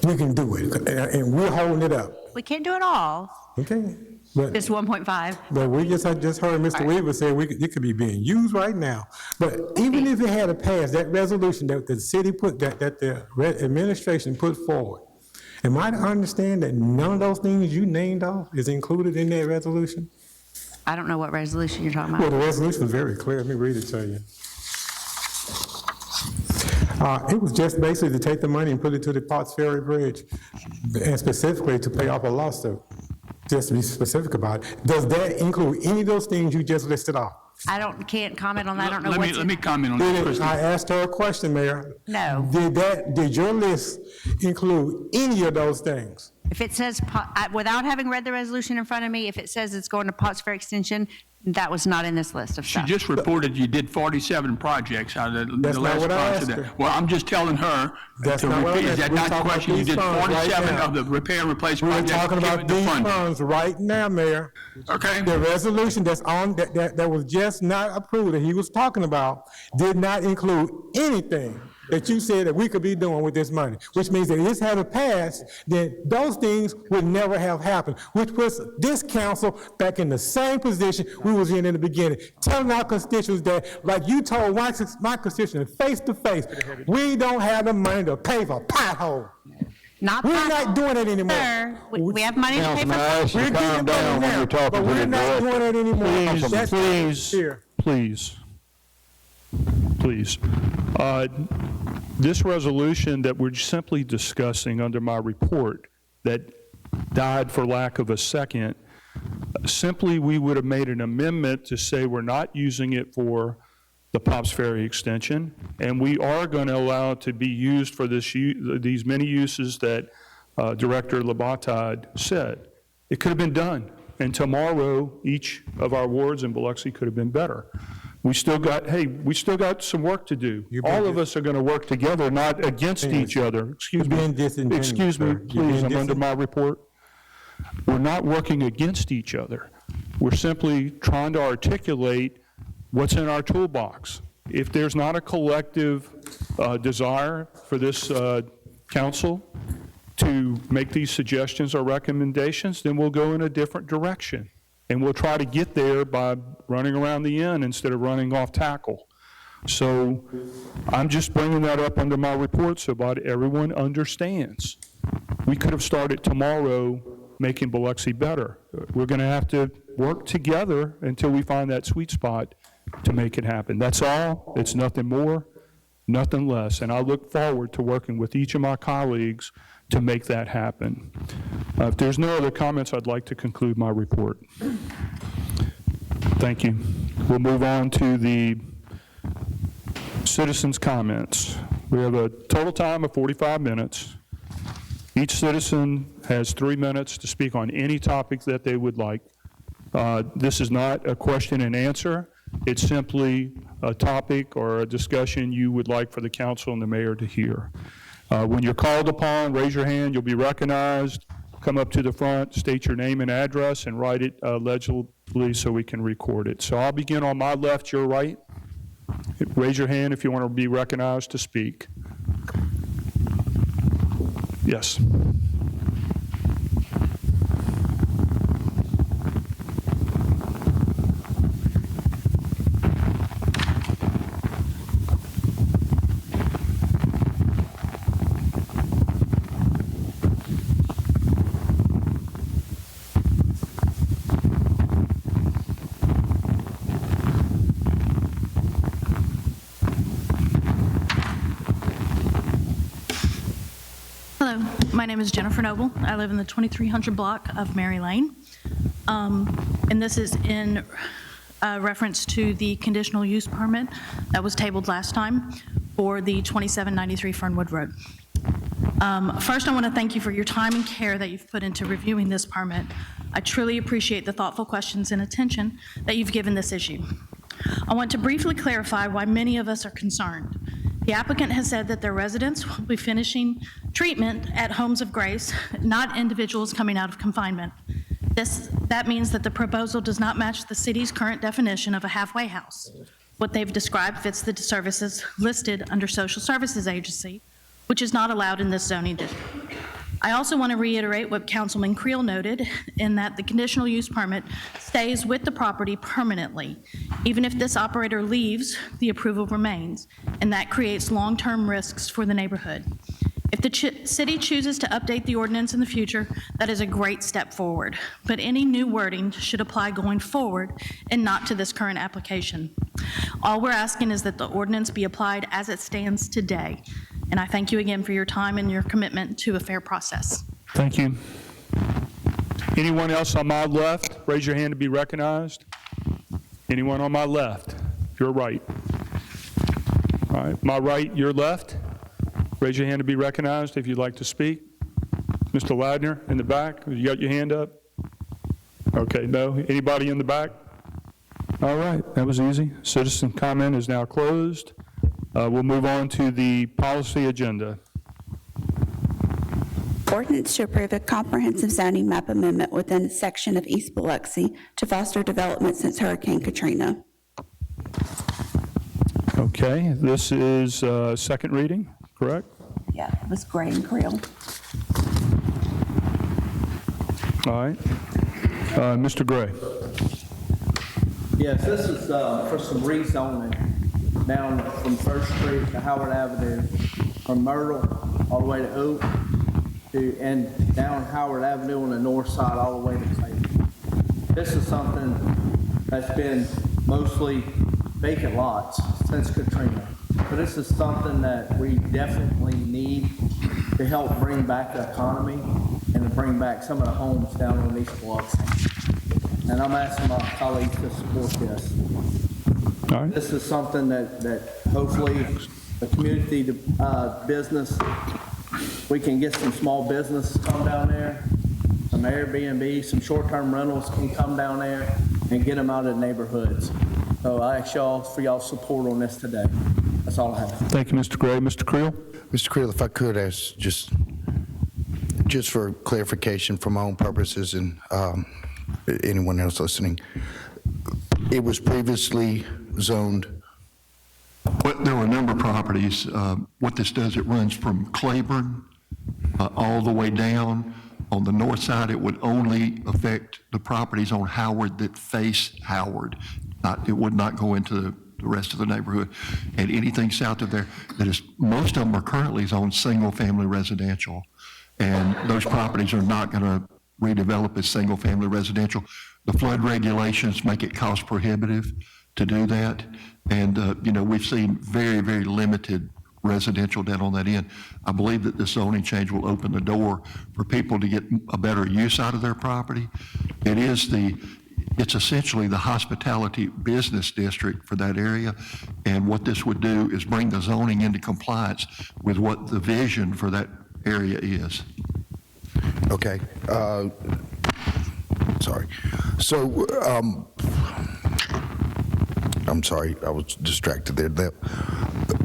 we can do it, and we're holding it up. We can't do it all. Okay? But Just 1.5. But I just heard Mr. Right. Weaver say it could be being used right now. But even if it had to pass, that resolution that the city put, that the administration put forward, am I to understand that none of those things you named off is included in that resolution? I don't know what resolution you're talking Well, about. the resolution was very clear. Let me read it to you. It was just basically to take the money and put it to the Potts Ferry Bridge, and specifically to pay off a lawsuit. Just to be specific about it. Does that include any of those things you just listed off? Can't comment on that. I don't know what's Let in. me comment on that, Did it, Christie. I asked her a question, Mayor. No. Did your list include any of those things? If it says, without having read the resolution in front of me, if it says it's going to Potts Ferry Extension, that was not in this list of She stuff. just reported you did 47 projects out of the That's not last what I project. asked her. Well, I'm just telling her That's to not what I repeat. Is asked. that We're not the talking about question? You these did funds right 47 now. of the repair and replace We're projects. talking given about the these funding. funds right now, Mayor. Okay. The resolution that's on, that was just not approved, that he was talking about, did not include anything that you said that we could be doing with this money, which means that if this had passed, then those things would never have happened, which puts this council back in the same position we was in the beginning, telling our constituents that, like you told my constituents face to face, we don't have the money to pay for potholes. Not We're potholes. not doing it anymore. Sir, we have money to pay Councilman, I for. ask you We're to getting calm money down when now, you're talking but to we're the not doing director. it anymore. That's Please. This resolution that we're simply discussing under my report that died for lack of a second, simply we would have made an amendment to say we're not using it for the Pops Ferry extension, and we are going to allow it to be used for these many uses that Director Labatad said. It could have been done, and tomorrow each of our wards in Biloxi could have been better. We still got some work to do. All of us are going to work together, not against each other. Excuse me, please, I'm under my report. We're not working against each other. We're simply trying to articulate what's in our toolbox. If there's not a collective desire for this council to make these suggestions or recommendations, then we'll go in a different direction. And we'll try to get there by running around the end instead of running off tackle. So I'm just bringing that up under my report so that everyone understands. We could have started tomorrow making Biloxi better. We're going to have to work together until we find that sweet spot to make it happen. That's all. It's nothing more, nothing less. And I look forward to working with each of my colleagues to make that happen. If there's no other comments, I'd like to conclude my report. Thank you. We'll move on to the citizens' comments. We have a total time of 45 minutes. Each citizen has 3 minutes to speak on any topic that they would like. This is not a question and answer. It's simply a topic or a discussion you would like for the council and the mayor to hear. When you're called upon, raise your hand, you'll be recognized. Come up to the front, state your name and address, and write it legibly so we can record it. So I'll begin on my left, your right. Raise your hand if you want to be recognized to speak. Yes. Hello, my name is Jennifer Noble. I live in the 2300 block of Mary Lane. And this is in reference to the conditional use permit that was tabled last time for the 2793 Fernwood Road. First, I want to thank you for your time and care that you've put into reviewing this permit. I truly appreciate the thoughtful questions and attention that you've given this issue. I want to briefly clarify why many of us are concerned. The applicant has said that their residents will be finishing treatment at homes of grace, not individuals coming out of confinement. That means that the proposal does not match the city's current definition of a halfway house. What they've described fits the services listed under Social Services Agency, which is not allowed in this zoning district. I also want to reiterate what Councilman Creel noted in that the conditional use permit stays with the property permanently. Even if this operator leaves, the approval remains, and that creates long-term risks for the neighborhood. If the city chooses to update the ordinance in the future, that is a great step forward, but any new wording should apply going forward and not to this current application. All we're asking is that the ordinance be applied as it stands today. And I thank you again for your time and your commitment to a fair process. Thank you. Anyone else on my left? Raise your hand to be recognized. Anyone on my left? Your right. All right, my right, your left. Raise your hand to be recognized if you'd like to speak. Mr. Ladner in the back, you got your hand up? Okay, no? Anybody in the back? All right, that was easy. Citizen comment is now closed. We'll move on to the policy agenda. Ordinance to approve a comprehensive zoning map amendment within a section of East Biloxi to foster development since Hurricane Katrina. Okay, this is second reading, correct? Yeah, it was Gray and Creel. All right. Mr. Gray. Yes, this is for some rezoning down from First Street to Howard Avenue, from Myrtle all the way to Oak, and down Howard Avenue on the north side all the way to Clayton. This is something that's been mostly vacant lots since Katrina, but this is something that we definitely need to help bring back the economy and to bring back some of the homes down on East Biloxi. And I'm asking my colleagues to support this. All right. This is something that hopefully the community business, we can get some small business to come down there, some Airbnb, some short-term rentals can come down there and get them out of the neighborhoods. So I ask y'all for y'all's support on this today. That's all I have. Thank you, Mr. Gray. Mr. Creel? Mr. Creel, if I could ask just for clarification for my own purposes and anyone else listening, it was previously zoned. Well, there were a number of properties. What this does, it runs from Claiborne all the way down. On the north side, it would only affect the properties on Howard that face Howard. It would not go into the rest of the neighborhood. And anything south of there, most of them are currently zoned single-family residential. And those properties are not going to redevelop as single-family residential. The flood regulations make it cost prohibitive to do that. And, we've seen very, very limited residential down on that end. I believe that this zoning change will open the door for people to get a better use out of their property. It's essentially the hospitality business district for that area. And what this would do is bring the zoning into compliance with what the vision for that area is. Okay. Sorry. So, I'm sorry, I was distracted there.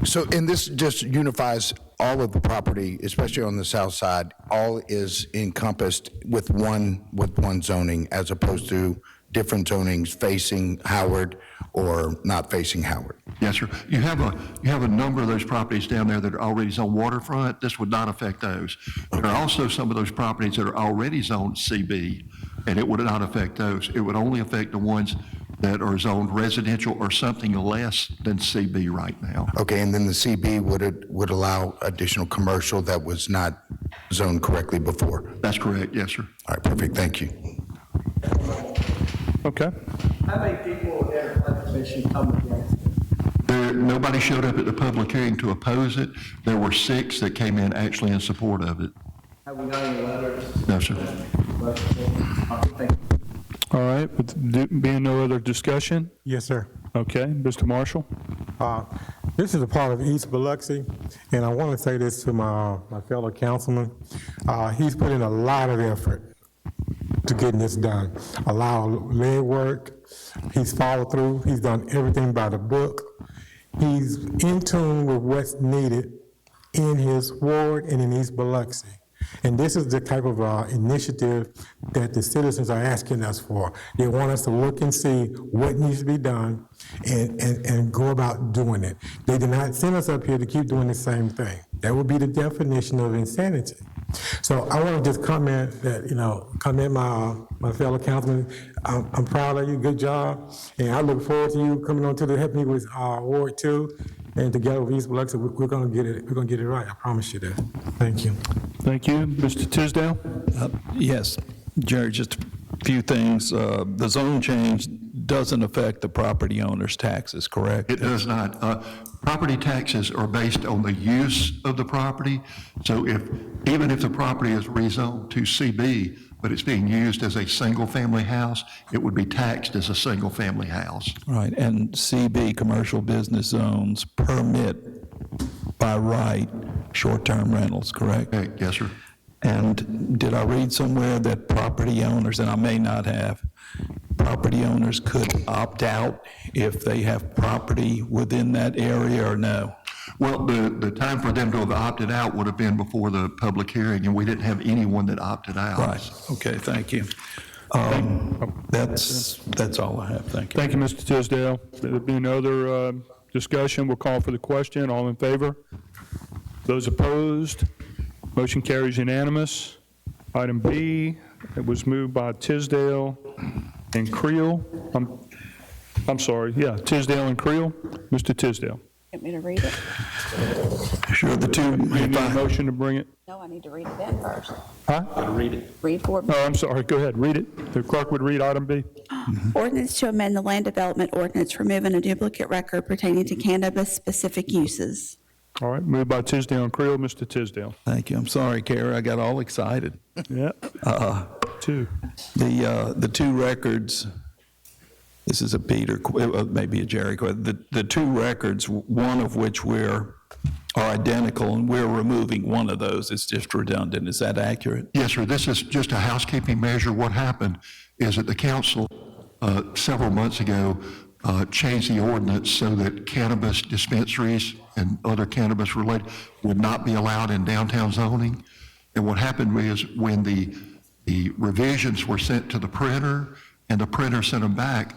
So, and this just unifies all of the property, especially on the south side, all is encompassed with one zoning as opposed to different zonings facing Howard or not facing Howard? Yes, sir. You have a number of those properties down there that are already zoned waterfront. This would not affect those. There are also some of those properties that are already zoned CB, and it would not affect those. It would only affect the ones that are zoned residential or something less than CB right now. Okay, and then the CB would allow additional commercial that was not zoned correctly before? That's correct, yes, sir. All right, perfect, thank you. Okay. How many people at the planning commission come against it? Nobody showed up at the public hearing to oppose it. There were 6 that came in actually in support of it. Have we got any letters? No, sir. Thank you. All right, with being no other discussion? Yes, sir. Okay, Mr. Marshall? This is a part of East Biloxi, and I want to say this to my fellow councilman. He's put in a lot of effort to getting this done. A lot of leg work. He's followed through. He's done everything by the book. He's in tune with what's needed in his ward and in East Biloxi. And this is the type of initiative that the citizens are asking us for. They want us to look and see what needs to be done and go about doing it. They did not send us up here to keep doing the same thing. That would be the definition of insanity. So I want to just comment that, commend my fellow councilman. I'm proud of you, good job. And I look forward to you coming on to help me with Ward 2. And together with East Biloxi, we're going to get it. We're going to get it right. I promise you that. Thank you. Thank you. Mr. Tisdale? Yes, Jerry, just a few things. The zone change doesn't affect the property owner's taxes, correct? It does not. Property taxes are based on the use of the property. So even if the property is rezoned to CB, but it's being used as a single-family house, it would be taxed as a single-family house. Right, and CB, commercial business zones, permit by right short-term rentals, correct? Yes, sir. And did I read somewhere that property owners, and I may not have, property owners could opt out if they have property within that area or no? Well, the time for them to have opted out would have been before the public hearing, and we didn't have anyone that opted out. Right, okay, thank you. That's all I have, thank you. Thank you, Mr. Tisdale. There being no other discussion, we'll call for the question. All in favor? Those opposed? Motion carries unanimous. Item B, it was moved by Tisdale and Creel. I'm sorry, yeah, Tisdale and Creel. Mr. Tisdale. Want me to read it? Sure, the two. You need a motion to bring it? No, I need to read it in first. Huh? Read for me. Oh, I'm sorry, go ahead, read it. The clerk would read item B. Ordinance to amend the land development ordinance, removing a duplicate record pertaining to cannabis-specific uses. All right, moved by Tisdale and Creel. Mr. Tisdale. Thank you, I'm sorry, Kara, I got all excited. Yeah. Two. The two records, this is a Peter, maybe a Jerry, the two records, one of which are identical, and we're removing one of those. It's just redundant. Is that accurate? Yes, sir. This is just a housekeeping measure. What happened is that the council several months ago changed the ordinance so that cannabis dispensaries and other cannabis related would not be allowed in downtown zoning. And what happened was when the revisions were sent to the printer and the printer sent them back,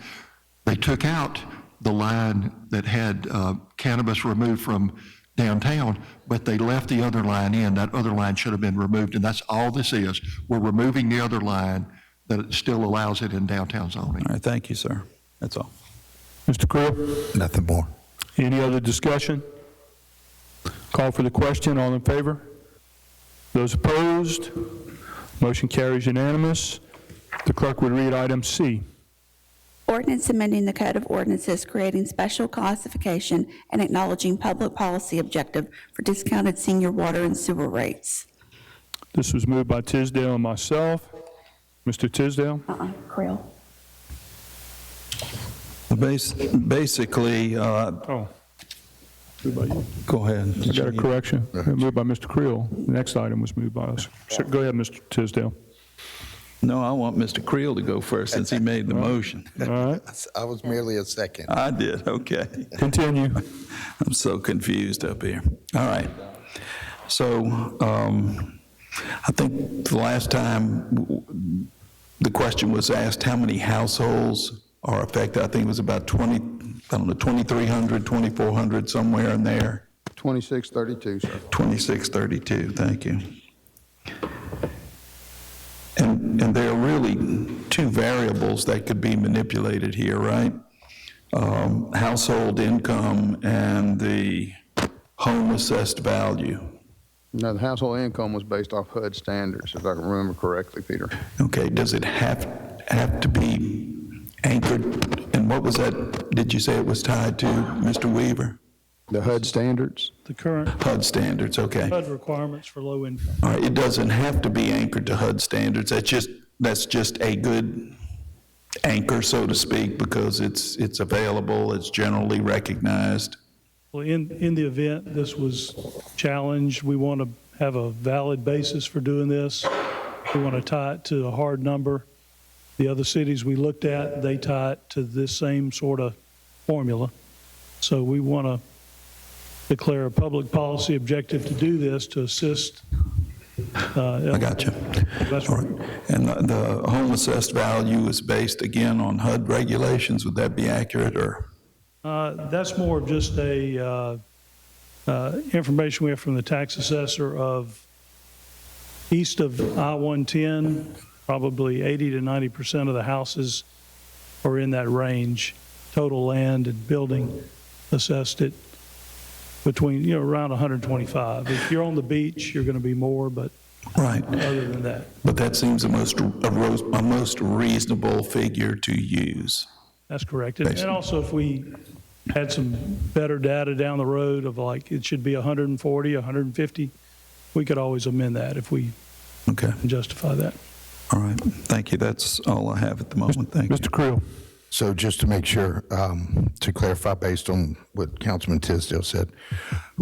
they took out the line that had cannabis removed from downtown, but they left the other line in. That other line should have been removed, and that's all this is. We're removing the other line that still allows it in downtown zoning. All right, thank you, sir. That's all. Mr. Creel? Nothing more. Any other discussion? Call for the question. All in favor? Those opposed? Motion carries unanimous. The clerk would read item C. Ordinance amending the Code of Ordinances, creating special classification and acknowledging public policy objective for discounted senior water and sewer rates. This was moved by Tisdale and myself. Mr. Tisdale? Creel. Basically, Moved by you. go ahead. I got a correction. Moved by Mr. Creel. The next item was moved by us. So go ahead, Mr. Tisdale. No, I want Mr. Creel to go first since he made the motion. All right. I was merely a second. I did, okay. Continue. I'm so confused up here. All right. So I think the last time the question was asked, how many households are affected? I think it was about 2,300, 2,400, somewhere in there. 2632, sir. 2632, thank you. And there are really two variables that could be manipulated here, right? Household income and the home assessed value. No, the household income was based off HUD standards, if I can remember correctly, Peter. Okay, does it have to be anchored, and what was that, did you say it was tied to, Mr. Weaver? The HUD standards? The current HUD standards, okay. HUD requirements for low income. All right, it doesn't have to be anchored to HUD standards, that's just a good anchor, so to speak, because it's available, it's generally recognized. Well, in the event this was challenged, we want to have a valid basis for doing this. We want to tie it to a hard number. The other cities we looked at, they tie it to this same sort of formula. So we want to declare a public policy objective to do this, to assist. I got you. That's right. And the home assessed value is based, again, on HUD regulations. Would that be accurate, or? That's more of just a information we have from the tax assessor of east of I-110, probably 80 to 90% of the houses are in that range. Total land and building assessed at between, around 125. If you're on the beach, you're going to be more, but right. Other than that. But that seems a most reasonable figure to use. That's correct. And also, if we had some better data down the road of like it should be 140, 150, we could always amend that if we can justify that. All right. Thank you. That's all I have at the moment. Thank you. Mr. Creel. So just to make sure, to clarify based on what Councilman Tisdale said,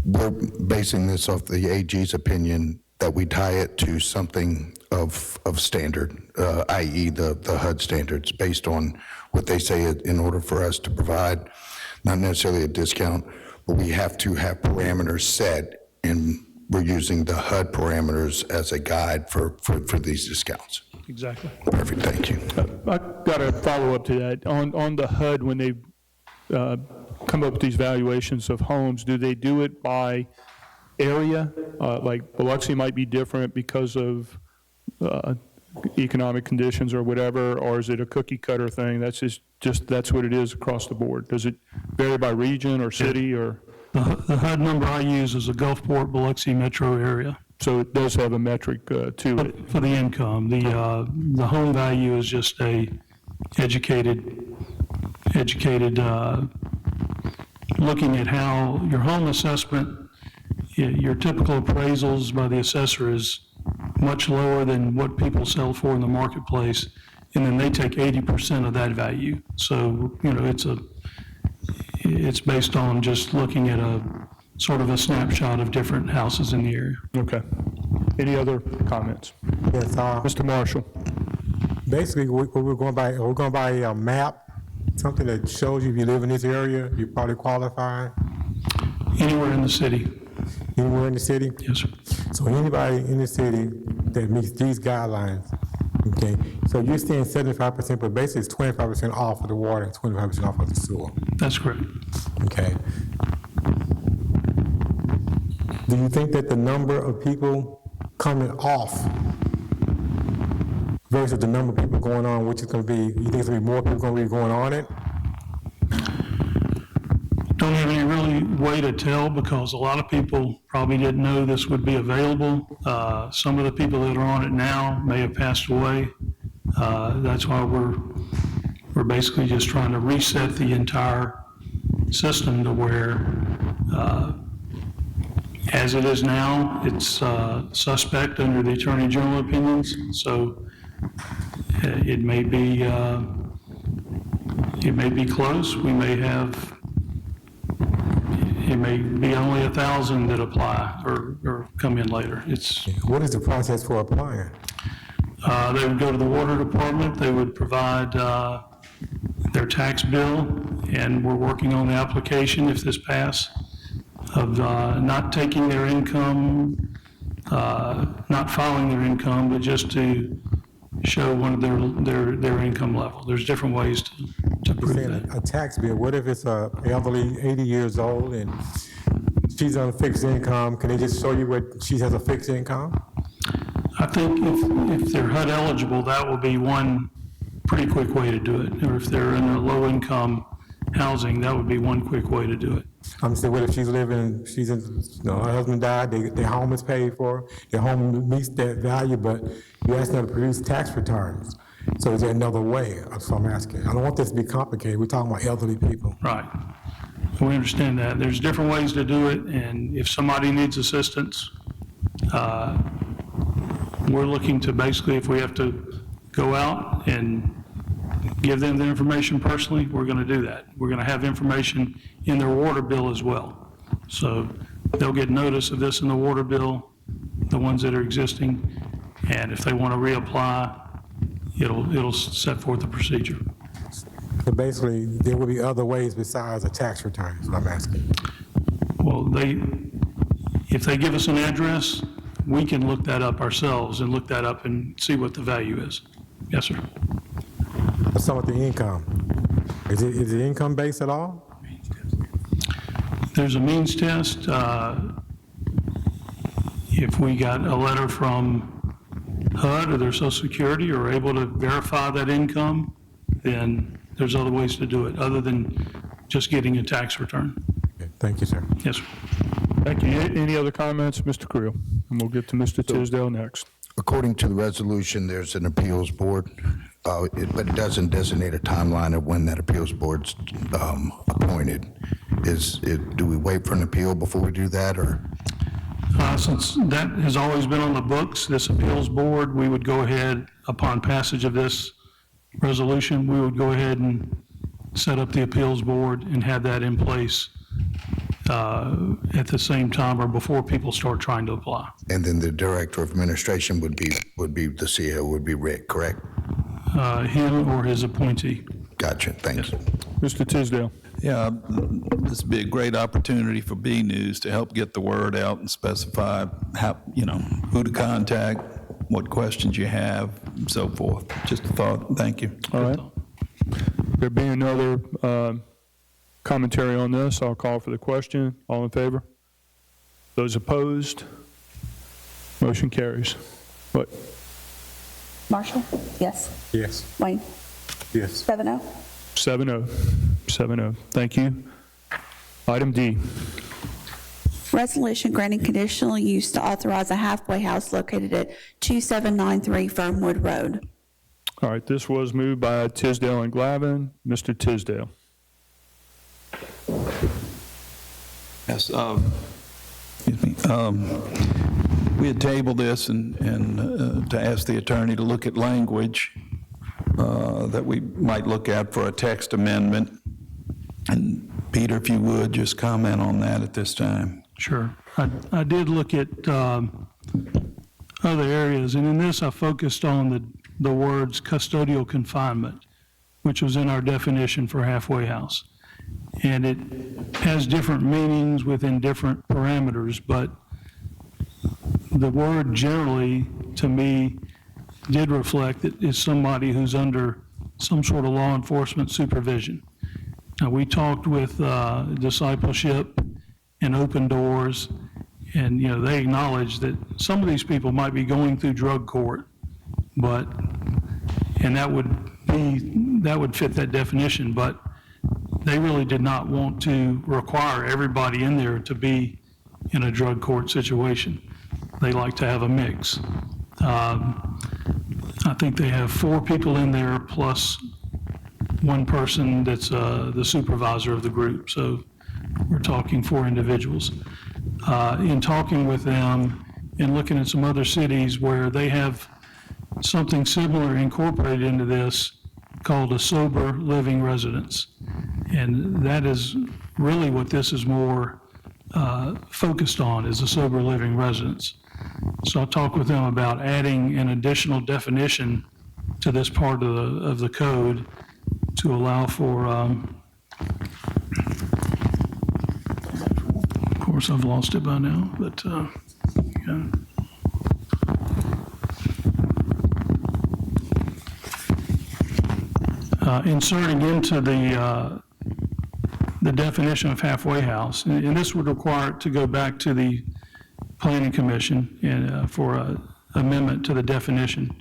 we're basing this off the AG's opinion that we tie it to something of standard, i.e. the HUD standards, based on what they say in order for us to provide, not necessarily a discount, but we have to have parameters set, and we're using the HUD parameters as a guide for these discounts. Exactly. Perfect, thank you. I got a follow-up to that. On the HUD, when they come up with these valuations of homes, do they do it by area? Like Biloxi might be different because of economic conditions or whatever, or is it a cookie cutter thing? That's just that's what it is across the board. Does it vary by region or city or? The HUD number I use is the Gulfport, Biloxi metro area. So it does have a metric to it. For the income, the home value is just a educated looking at how your home assessment, your typical appraisals by the assessor is much lower than what people sell for in the marketplace, and then they take 80% of that value. So, it's based on just looking at a sort of a snapshot of different houses in the area. Okay. Any other comments? Yes, Mr. Marshall. Basically, we're going by a map, something that shows you if you live in this area, you probably qualify. Anywhere in the city. Anywhere in the city? Yes, sir. So anybody in the city that meets these guidelines, okay? So you're saying 75%, but basically it's 25% off of the water and 25% off of the sewer. That's correct. Okay. Do you think that the number of people coming off versus the number of people going on, which is going to be, you think it's going to be more people going to be going on it? Don't have any really way to tell because a lot of people probably didn't know this would be available. Some of the people that are on it now may have passed away. That's why we're basically just trying to reset the entire system to where, as it is now, it's suspect under the Attorney General opinions. So it may be close. We may have. It may be only 1,000 that apply or come in later. What is the process for applying? They would go to the water department. They would provide their tax bill, and we're working on the application, if this passes, of not taking their income not filing their income, but just to show one of their income level. There's different ways to prove Saying that. a tax bill, what if it's a elderly, 80 years old, and she's on a fixed income? Can they just show you what she has a fixed income? I think if they're HUD eligible, that will be one pretty quick way to do it. Or if they're in a low-income housing, that would be one quick way to do it. I'm saying, what if she's living, her husband died, their home is paid for, their home meets that value, but you ask them to produce tax returns. So is there another way? So I'm asking. I don't want this to be complicated. We're talking about elderly people. Right. We understand that. There's different ways to do it, and if somebody needs assistance, we're looking to basically, if we have to go out and give them the information personally, we're going to do that. We're going to have information in their water bill as well. So they'll get notice of this in the water bill, the ones that are existing, and if they want to reapply, it'll set forth the procedure. So basically, there will be other ways besides a tax return, is what I'm asking. Well, if they give us an address, we can look that up ourselves and look that up and see what the value is. Yes, sir. What's up with the income? Is it income based at all? There's a means test. If we got a letter from HUD or their Social Security or able to verify that income, then there's other ways to do it other than just getting a tax return. Okay, thank you, sir. Yes, sir. Thank you. Any other comments, Mr. Creel? And we'll get to Mr. Tisdale next. According to the resolution, there's an appeals board, but it doesn't designate a timeline of when that appeals board's appointed. Do we wait for an appeal before we do that, or? Since that has always been on the books, this appeals board, we would go ahead, upon passage of this resolution, we would go ahead and set up the appeals board and have that in place at the same time or before people start trying to apply. And then the director of administration would be the CEO, would be Rick, correct? Him or his appointee. Gotcha, thank you. Mr. Tisdale. Yeah, this would be a great opportunity for B News to help get the word out and specify how, who to contact, what questions you have, and so forth. Just a thought. Thank you. All right. There being no other commentary on this, I'll call for the question. All in favor? Those opposed? Motion carries. What? Marshall? Yes. Yes. Wayne? Yes. 7-0. 7-0. 7-0. Thank you. Item D. Resolution granting conditional use to authorize a halfway house located at 2793 Fernwood Road. All right, this was moved by Tisdale and Glavin. Mr. Tisdale. Yes, excuse me. We had tabled this and to ask the attorney to look at language that we might look at for a text amendment. And Peter, if you would, just comment on that at this time. Sure. I did look at other areas, and in this I focused on the words custodial confinement, which was in our definition for halfway house. And it has different meanings within different parameters, but the word generally, to me, did reflect that it's somebody who's under some sort of law enforcement supervision. Now, we talked with discipleship and Open Doors, and they acknowledge that some of these people might be going through drug court, and that would fit that definition, but they really did not want to require everybody in there to be in a drug court situation. They like to have a mix. I think they have 4 people in there plus one person that's the supervisor of the group. So we're talking 4 individuals. In talking with them and looking at some other cities where they have something similar incorporated into this called a sober living residence. And that is really what this is more focused on, is a sober living residence. So I talked with them about adding an additional definition to this part of the code to allow for, of course I've lost it by now, but inserting into the definition of halfway house, and this would require it to go back to the Planning Commission and, for an amendment to the definition.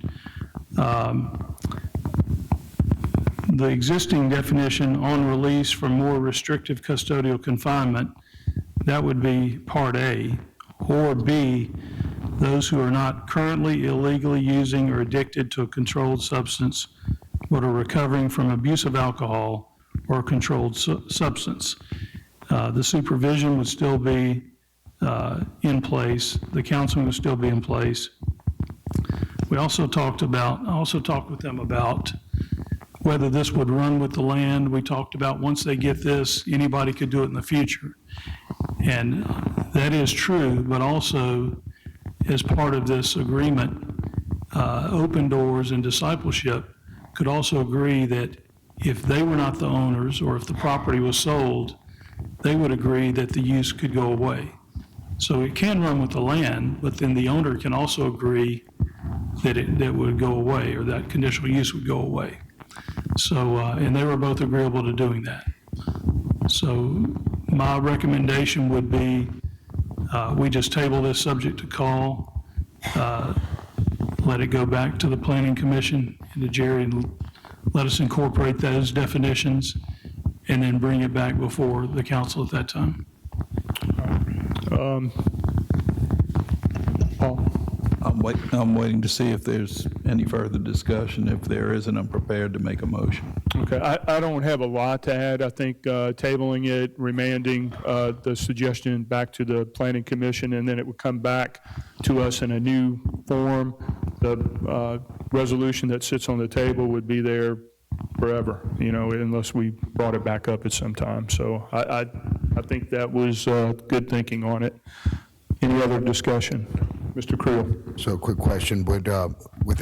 The existing definition on release from more restrictive custodial confinement, that would be Part A, or B, those who are not currently illegally using or addicted to a controlled substance but are recovering from abuse of alcohol or a controlled substance. The supervision would still be in place. The counseling would still be in place. We also talked with them about whether this would run with the land. We talked about once they get this, anybody could do it in the future. And that is true, but also as part of this agreement, Open Doors and Discipleship could also agree that if they were not the owners or if the property was sold, they would agree that the use could go away. So it can run with the land, but then the owner can also agree that that would go away, or that conditional use would go away. So, and they were both agreeable to doing that. So my recommendation would be we just table this subject to call, let it go back to the Planning Commission and to Jerry, and let us incorporate those definitions, and then bring it back before the council at that time. Paul? I'm waiting to see if there's any further discussion. If there isn't, I'm prepared to make a motion. Okay, I don't have a lot to add. I think tabling it, remanding the suggestion back to the Planning Commission, and then it would come back to us in a new form. The resolution that sits on the table would be there forever, unless we brought it back up at some time. So I think that was good thinking on it. Any other discussion? Mr. Creel. So, quick question, with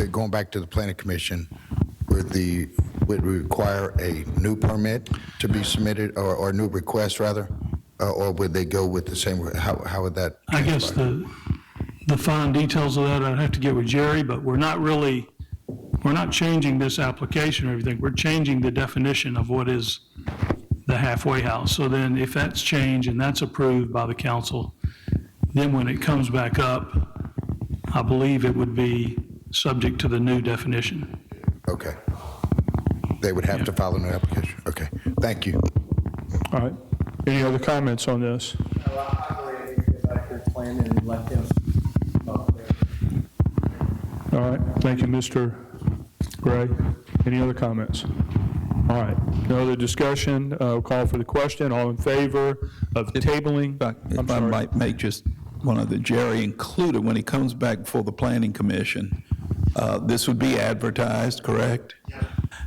it going back to the Planning Commission, would we require a new permit to be submitted, or a new request rather, or would they go with the same, how would that transpire? I guess the fine details of that I'd have to get with Jerry, but we're not changing this application or everything. We're changing the definition of what is the halfway house. So then if that's changed and that's approved by the council, then when it comes back up, I believe it would be subject to the new definition. Okay. They would have to file a new application. Okay, thank you. All right. Any other comments on this? I agree. Go back to the plan and let them talk there. All right. Thank you, Mr. Gray. Any other comments? All right. No other discussion. Call for the question. All in favor of tabling? If I might make just one of the, Jerry included, when he comes back before the Planning Commission, this would be advertised, correct? Yeah.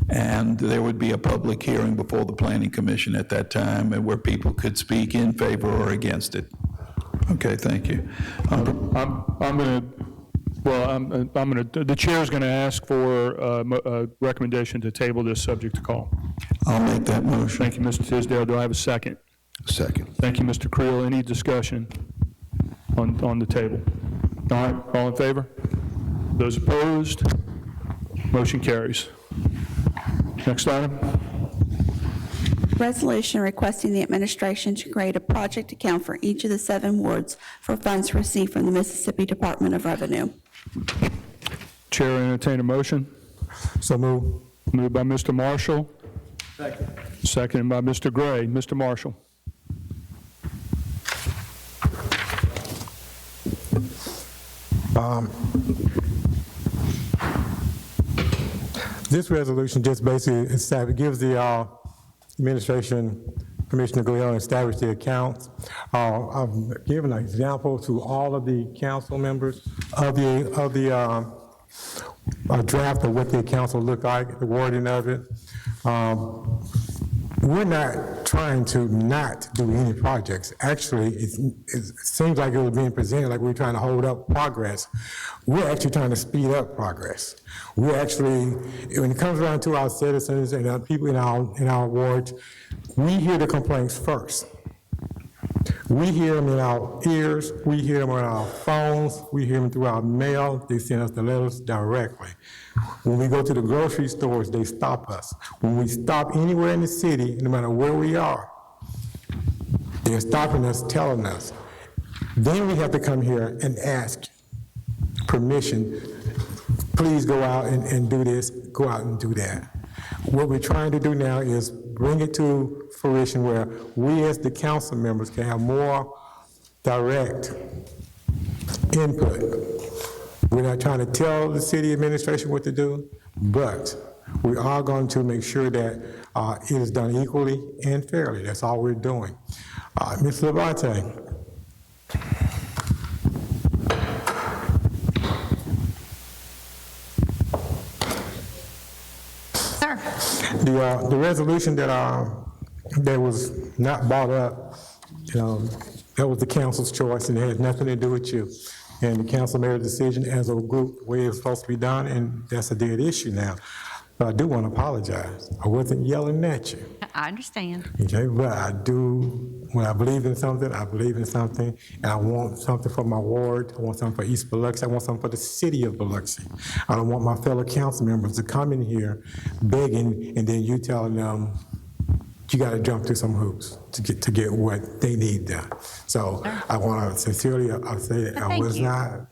And there would be a public hearing before the Planning Commission at that time, and where people could speak in favor or against it. Okay, thank you. The chair's going to ask for a recommendation to table this subject to call. I'll make that motion. Thank you, Mr. Tisdale. Do I have a second? Second. Thank you, Mr. Creel. Any discussion on the table? All right, all in favor? Those opposed? Motion carries. Next item. Resolution requesting the administration to create a project account for each of the 7 wards for funds received from the Mississippi Department of Revenue. Chair will entertain a motion. So move. Moved by Mr. Marshall. Second. Seconded by Mr. Gray. Mr. Marshall. This resolution just basically gives the administration permission to go ahead and establish the accounts. I've given an example to all of the council members of the draft of what the accounts will look like, the wording of it. We're not trying to not do any projects. Actually, it seems like it was being presented like we're trying to hold up progress. We're actually trying to speed up progress. We're actually, when it comes around to our citizens and our people in our wards, we hear the complaints first. We hear them in our ears, we hear them on our phones, we hear them through our mail, they send us the letters directly. When we go to the grocery stores, they stop us. When we stop anywhere in the city, no matter where we are, they're stopping us, telling us. Then we have to come here and ask permission, please go out and do this, go out and do that. What we're trying to do now is bring it to fruition where we as the council members can have more direct input. We're not trying to tell the city administration what to do, but we are going to make sure that it is done equally and fairly. That's all we're doing. Ms. Labate. Sir. The resolution that was not brought up, that was the council's choice, and it had nothing to do with you. And the council made a decision as a group, the way it's supposed to be done, and that's a dead issue now. But I do want to apologize. I wasn't yelling at you. I understand. Okay, but I do, when I believe in something, I believe in something, and I want something for my ward, I want something for East Biloxi, I want something for the city of Biloxi. I don't want my fellow council members to come in here begging, and then you telling them, you got to jump through some hoops to get what they need done. So I want to sincerely say that I was not,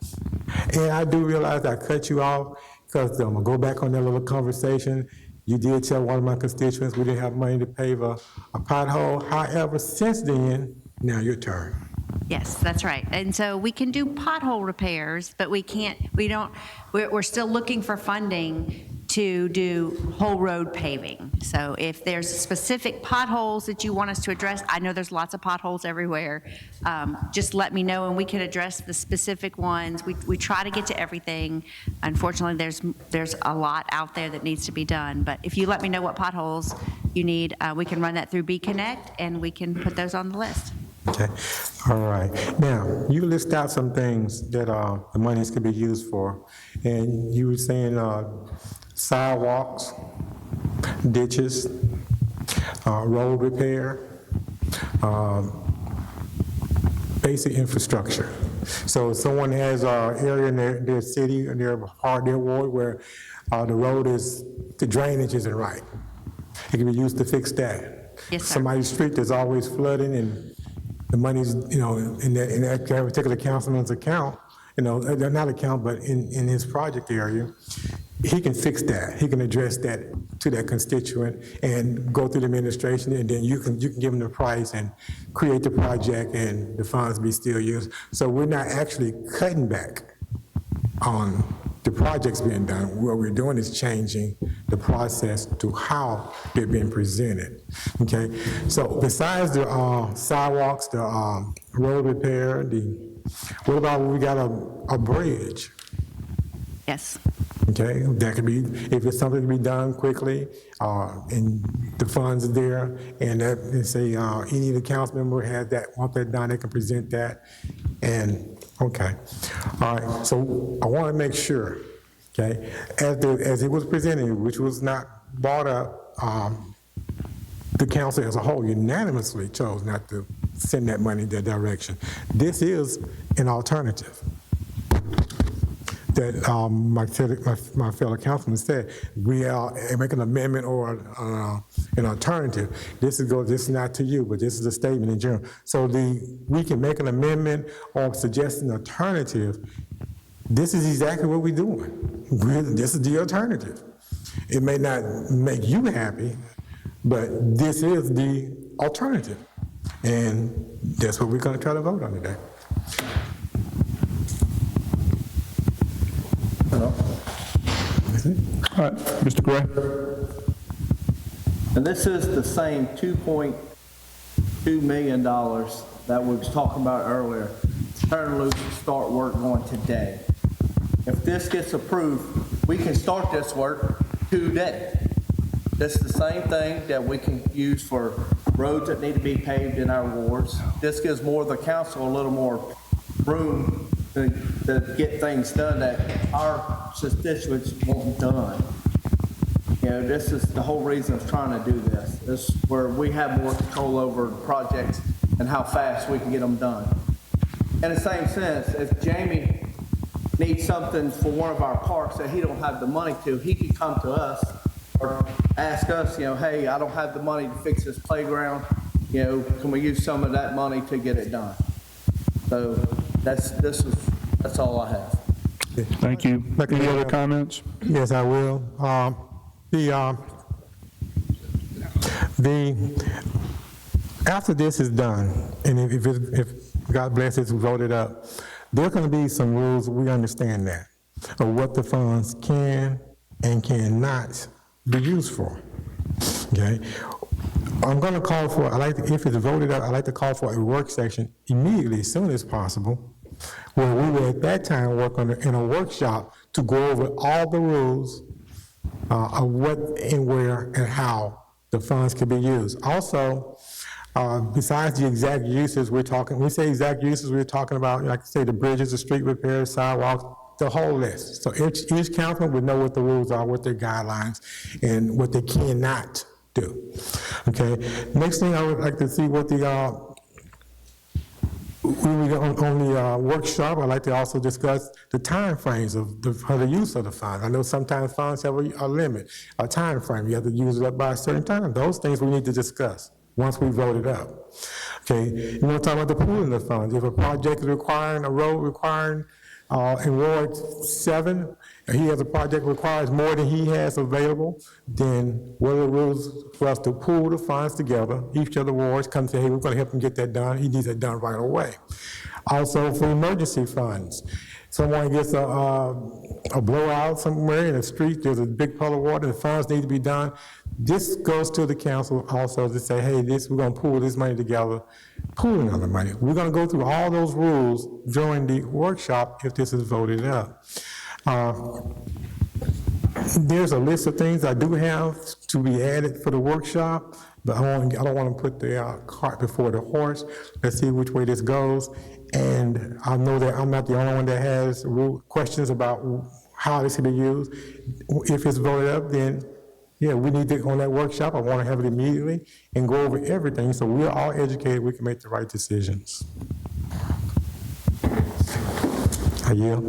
and I do realize I cut you off, because I'm going to go back on that little conversation. You did tell one of my constituents we didn't have money to pave a pothole. However, since then, now your turn. Yes, that's right. And so we can do pothole repairs, but we're still looking for funding to do whole road paving. So if there's specific potholes that you want us to address, I know there's lots of potholes everywhere, just let me know and we can address the specific ones. We try to get to everything. Unfortunately, there's a lot out there that needs to be done, but if you let me know what potholes you need, we can run that through B-Connect and we can put those on the list. Okay, all right. Now, you list out some things that the monies could be used for, and you were saying sidewalks, ditches, road repair, basic infrastructure. So if someone has an area in their city, in their part, their ward, where the drainage isn't right, it can be used to fix that. Yes, sir. Somebody's street that's always flooding and the money's, in that particular councilman's account, not account, but in his project area, he can fix that. He can address that to that constituent and go through the administration, and then you can give him the price and create the project and the funds be still used. So we're not actually cutting back on the projects being done. What we're doing is changing the process to how they're being presented, okay? So besides the sidewalks, the road repair, what about when we got a bridge? Yes. Okay, that could be, if it's something to be done quickly, and the funds are there, and they say any of the council member want that done, they can present that, and okay. All right, so I want to make sure, okay, as it was presented, which was not brought up, the council as a whole unanimously chose not to send that money in that direction. This is an alternative that my fellow councilman said, we are making an amendment or an alternative. This is not to you, but this is a statement in general. So we can make an amendment or suggest an alternative. This is exactly what we're doing. This is the alternative. It may not make you happy, but this is the alternative. And that's what we're going to try to vote on today. All right, Mr. Gray. And this is the same $2.2 million that we was talking about earlier. Turn loose and start work going today. If this gets approved, we can start this work today. This is the same thing that we can use for roads that need to be paved in our wards. This gives more of the council a little more room to get things done that our constituents want done. This is the whole reason of trying to do this. This is where we have more control over projects and how fast we can get them done. In the same sense, if Jamie needs something for one of our parks that he don't have the money to, he can come to us or ask us, hey, I don't have the money to fix this playground, can we use some of that money to get it done? So that's all I have. Thank you. Any other comments? Yes, I will. After this is done, and if God bless it's voted up, there are going to be some rules, we understand that, of what the funds can and cannot be used for, okay? I'm going to call for, if it's voted up, I'd like to call for a work session immediately, as soon as possible, where we will at that time work in a workshop to go over all the rules of what and where and how the funds can be used. Also, besides the exact uses when we say exact uses, we're talking about, like I say, the bridges, the street repairs, sidewalks, the whole list. So each councilman would know what the rules are, what their guidelines, and what they cannot do. Okay. Next thing I would like to see what on the workshop, I'd like to also discuss the time frames of the use of the funds. I know sometimes funds have a limit, a time frame. You have to use it up by a certain time. Those things we need to discuss once we vote it up. Okay, you want to talk about the pooling of funds. If a project is requiring, a road requiring in Ward 7, and he has a project requires more than he has available, then what are the rules for us to pool the funds together? Each of the wards come say, hey, we're going to help him get that done. He needs it done right away. Also for emergency funds. Someone gets a blowout somewhere in the street, there's a big puddle of water, the funds need to be done. This goes to the council also to say, hey, we're going to pool this money together, pooling of the money. We're going to go through all those rules during the workshop if this is voted up. There's a list of things I do have to be added for the workshop, but I don't want to put the cart before the horse. Let's see which way this goes. And I know that I'm not the only one that has questions about how this can be used. If it's voted up, then yeah, we need to, on that workshop, I want to have it immediately and go over everything so we're all educated, we can make the right decisions. I yield.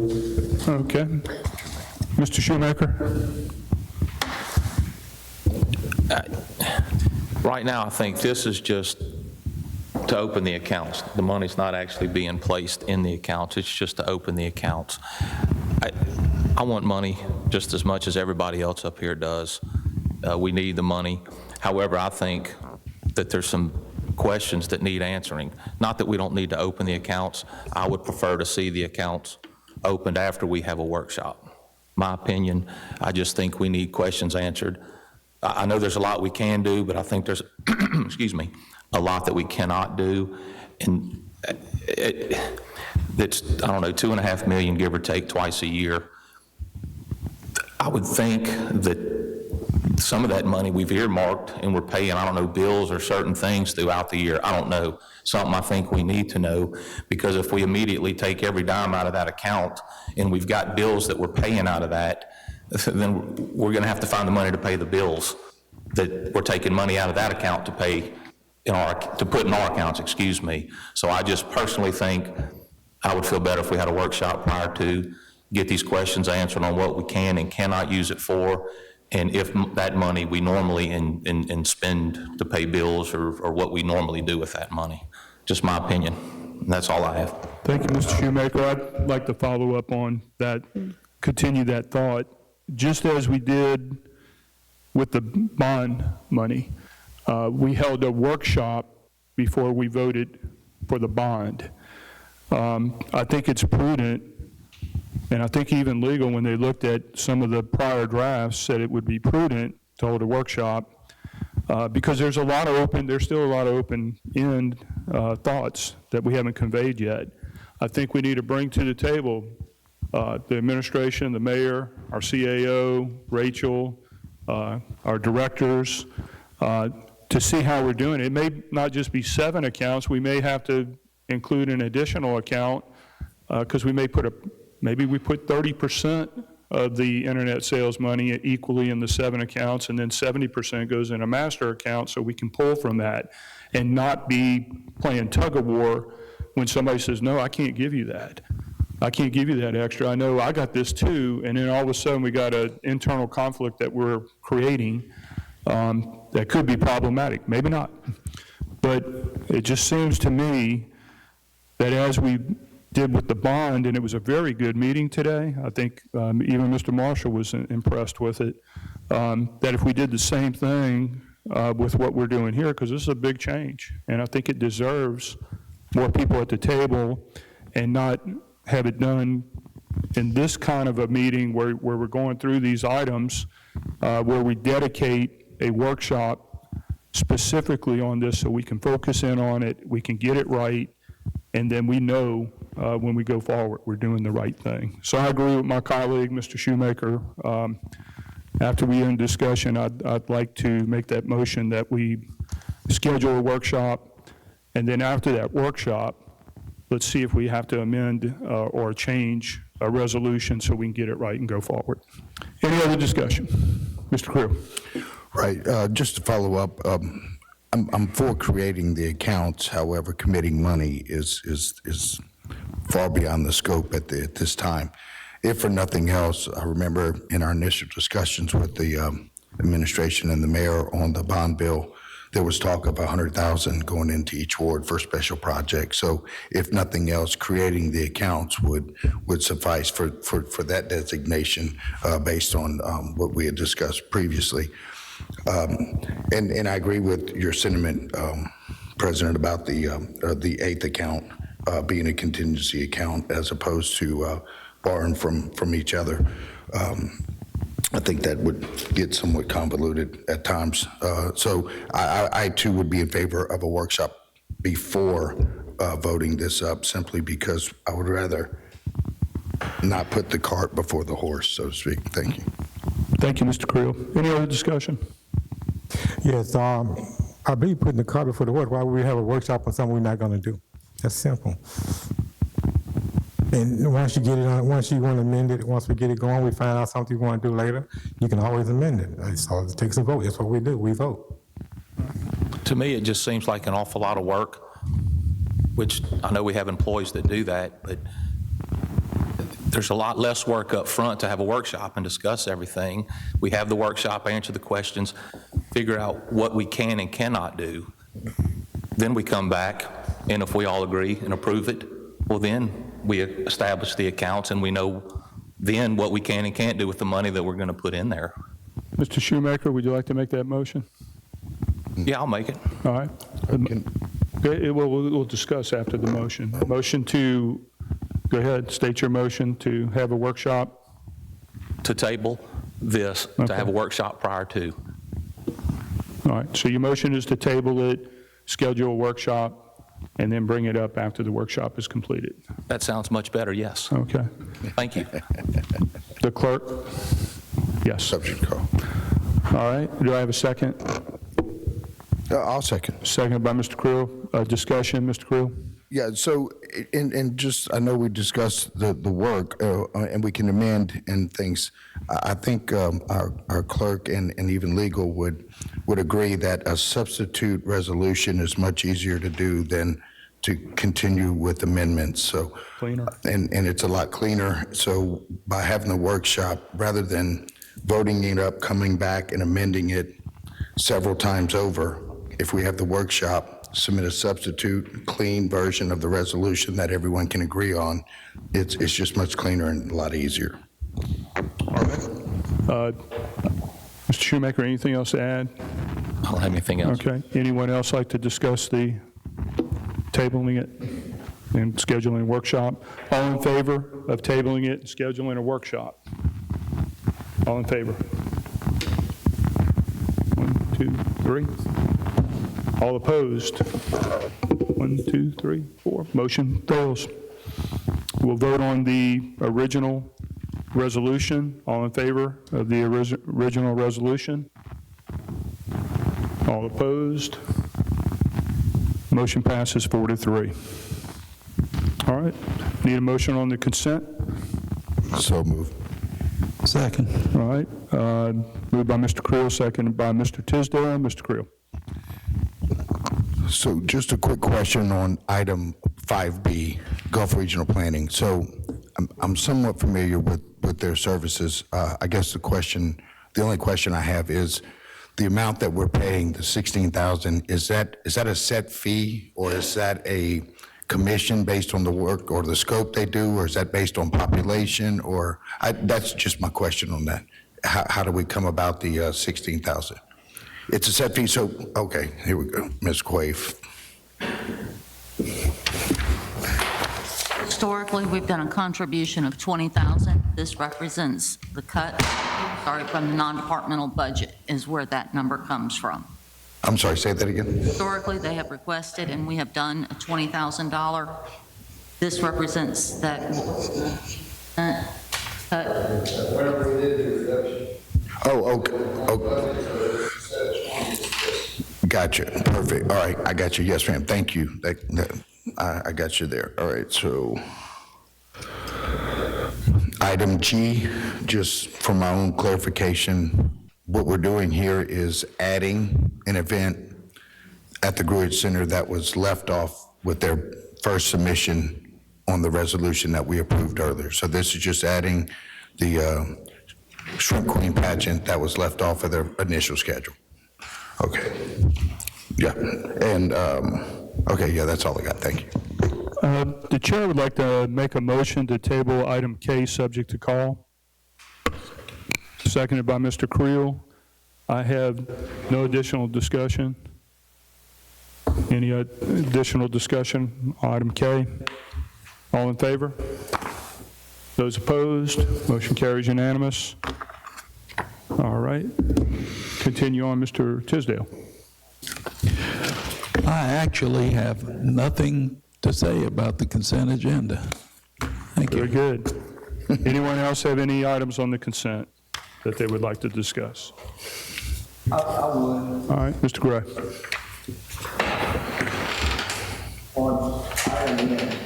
Okay. Mr. Shoemaker? Right now, I think this is just to open the accounts. The money's not actually being placed in the accounts. It's just to open the accounts. I want money just as much as everybody else up here does. We need the money. However, I think that there's some questions that need answering. Not that we don't need to open the accounts. I would prefer to see the accounts opened after we have a workshop. My opinion, I just think we need questions answered. I know there's a lot we can do, but I think there's, excuse me, a lot that we cannot do. And it's, I don't know, $2.5 million, give or take, twice a year. I would think that some of that money we've earmarked and we're paying, I don't know, bills or certain things throughout the year. I don't know. Something I think we need to know, because if we immediately take every dime out of that account and we've got bills that we're paying out of that, then we're going to have to find the money to pay the bills that we're taking money out of that account to pay to put in our accounts, excuse me. So I just personally think I would feel better if we had a workshop prior to get these questions answered on what we can and cannot use it for, and if that money we normally spend to pay bills or what we normally do with that money. Just my opinion. And that's all I have. Thank you, Mr. Shoemaker. I'd like to follow up on that, continue that thought. Just as we did with the bond money, we held a workshop before we voted for the bond. I think it's prudent, and I think even legal, when they looked at some of the prior drafts, said it would be prudent to hold a workshop because there's still a lot of open-end thoughts that we haven't conveyed yet. I think we need to bring to the table the administration, the mayor, our CAO, Rachel, our directors, to see how we're doing. It may not just be 7 accounts. We may have to include an additional account because maybe we put 30% of the internet sales money equally in the 7 accounts, and then 70% goes in a master account so we can pull from that. and not be playing tug of war when somebody says, no, I can't give you that. I can't give you that extra. I know I got this too, and then all of a sudden we got an internal conflict that we're creating that could be problematic, maybe not. But it just seems to me that as we did with the bond, and it was a very good meeting today, I think even Mr. Marshall was impressed with it, that if we did the same thing with what we're doing here, because this is a big change, and I think it deserves more people at the table and not have it done in this kind of a meeting where we're going through these items, where we dedicate a workshop specifically on this so we can focus in on it, we can get it right, and then we know when we go forward, we're doing the right thing. So I agree with my colleague, Mr. Shoemaker. After we end discussion, I'd like to make that motion that we schedule a workshop, and then after that workshop, let's see if we have to amend or change a resolution so we can get it right and go forward. Any other discussion? Mr. Creel. Right, just to follow up, I'm for creating the accounts, however, committing money is far beyond the scope at this time. If for nothing else, I remember in our initial discussions with the administration and the mayor on the bond bill, there was talk of $100,000 going into each ward for a special project. So if nothing else, creating the accounts would suffice for that designation based on what we had discussed previously. And I agree with your sentiment, President, about the eighth account being a contingency account as opposed to borrowing from each other. I think that would get somewhat convoluted at times. So I too would be in favor of a workshop before voting this up, simply because I would rather not put the cart before the horse, so to speak. Thank you. Thank you, Mr. Creel. Any other discussion? Yes, I believe putting the cart before the horse. Why would we have a workshop on something we're not going to do? That's simple. And once you get it on, once you want to amend it, once we get it going, we find out something you want to do later, you can always amend it. So it takes a vote. That's what we do. We vote. To me, it just seems like an awful lot of work, which I know we have employees that do that, but there's a lot less work up front to have a workshop and discuss everything. We have the workshop, answer the questions, figure out what we can and cannot do. Then we come back, and if we all agree and approve it, well, then we establish the accounts, and we know then what we can and can't do with the money that we're going to put in there. Mr. Shoemaker, would you like to make that motion? Yeah, I'll make it. All right. We'll discuss after the motion. Motion to, go ahead, state your motion to have a workshop. To table this, Okay. to have a workshop prior to. All right, so your motion is to table it, schedule a workshop, and then bring it up after the workshop is completed. That sounds much better, yes. Okay. Thank you. The clerk? Yes. Subject call. All right, do I have a second? I'll second. Second by Mr. Creel. Discussion, Mr. Creel? Yeah, so, and just, I know we discussed the work, and we can amend and things. I think our clerk and even legal would agree that a substitute resolution is much easier to do than to continue with amendments, so. Cleaner. And it's a lot cleaner, so by having the workshop, rather than voting it up, coming back and amending it several times over, if we have the workshop, submit a substitute, clean version of the resolution that everyone can agree on, it's just much cleaner and a lot easier. Mr. Shoemaker, anything else to add? I don't have anything else. Okay. Anyone else like to discuss the tabling it and scheduling a workshop? All in favor of tabling it and scheduling a workshop? All in favor? 1, 2, 3. All opposed? 1, 2, 3, 4. Motion fails. We'll vote on the original resolution. All in favor of the original resolution? All opposed? Motion passes 4-3. All right. Need a motion on the consent? So moved. Second. All right. Moved by Mr. Creel, seconded by Mr. Tisdale. Mr. Creel. So just a quick question on item 5B, Gulf Regional Planning. So I'm somewhat familiar with their services. I guess the only question I have is the amount that we're paying, the $16,000, is that a set fee, or is that a commission based on the work or the scope they do, or is that based on population? Or that's just my question on that. How do we come about the $16,000? It's a set fee, so, okay, here we go, Ms. Quaife. Historically, we've done a contribution of $20,000. This represents the cut, from the non-departmental budget is where that number comes from. I'm sorry, say that again? Historically, they have requested, and we have done a $20,000. This represents that cut. Oh, okay. Gotcha, perfect. All right, I got you. Yes, ma'am, thank you. I got you there. All right, so item G, just for my own clarification, what we're doing here is adding an event at the Gruage Center that was left off with their first submission on the resolution that we approved earlier. So this is just adding the Shrimp Queen pageant that was left off of their initial schedule. Okay. Yeah, and, okay, yeah, that's all I got. Thank you. The chair would like to make a motion to table item K, subject to call. Seconded by Mr. Creel. I have no additional discussion. Any additional discussion on item K? All in favor? Those opposed? Motion carries unanimous. All right. Continue on, Mr. Tisdale. I actually have nothing to say about the consent agenda. Thank you. Very good. Anyone else have any items on the consent that they would like to discuss? I would. All right, Mr. Gray. On item N.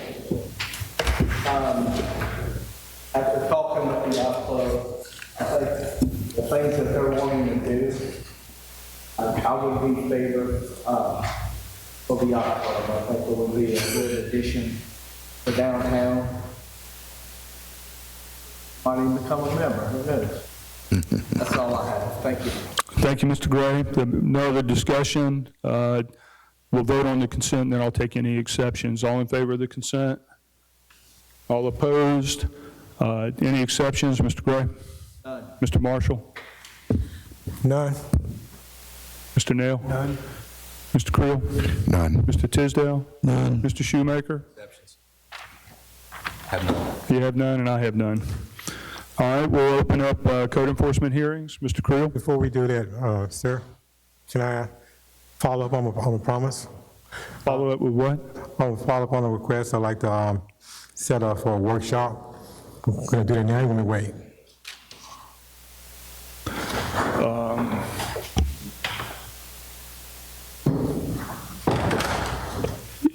After talking with the yacht club, I think the things that they're wanting to do, I would be in favor of the yacht club. I think it would be a good addition to downtown. Might even become a member, who knows? That's all I have. Thank you. Thank you, Mr. Gray. No other discussion. We'll vote on the consent, and then I'll take any exceptions. All in favor of the consent? All opposed? Any exceptions, Mr. Gray? None. Mr. Marshall? None. Mr. Nail? None. Mr. Creel? None. Mr. Tisdale? None. Mr. Shoemaker? Exceptions. Have none. You have none, and I have none. All right, we'll open up code enforcement hearings. Mr. Creel? Before we do that, sir, can I follow up on the promise? Follow up with what? I'll follow up on the request. I'd like to set up for a workshop. We're going to do that now. You're going to wait.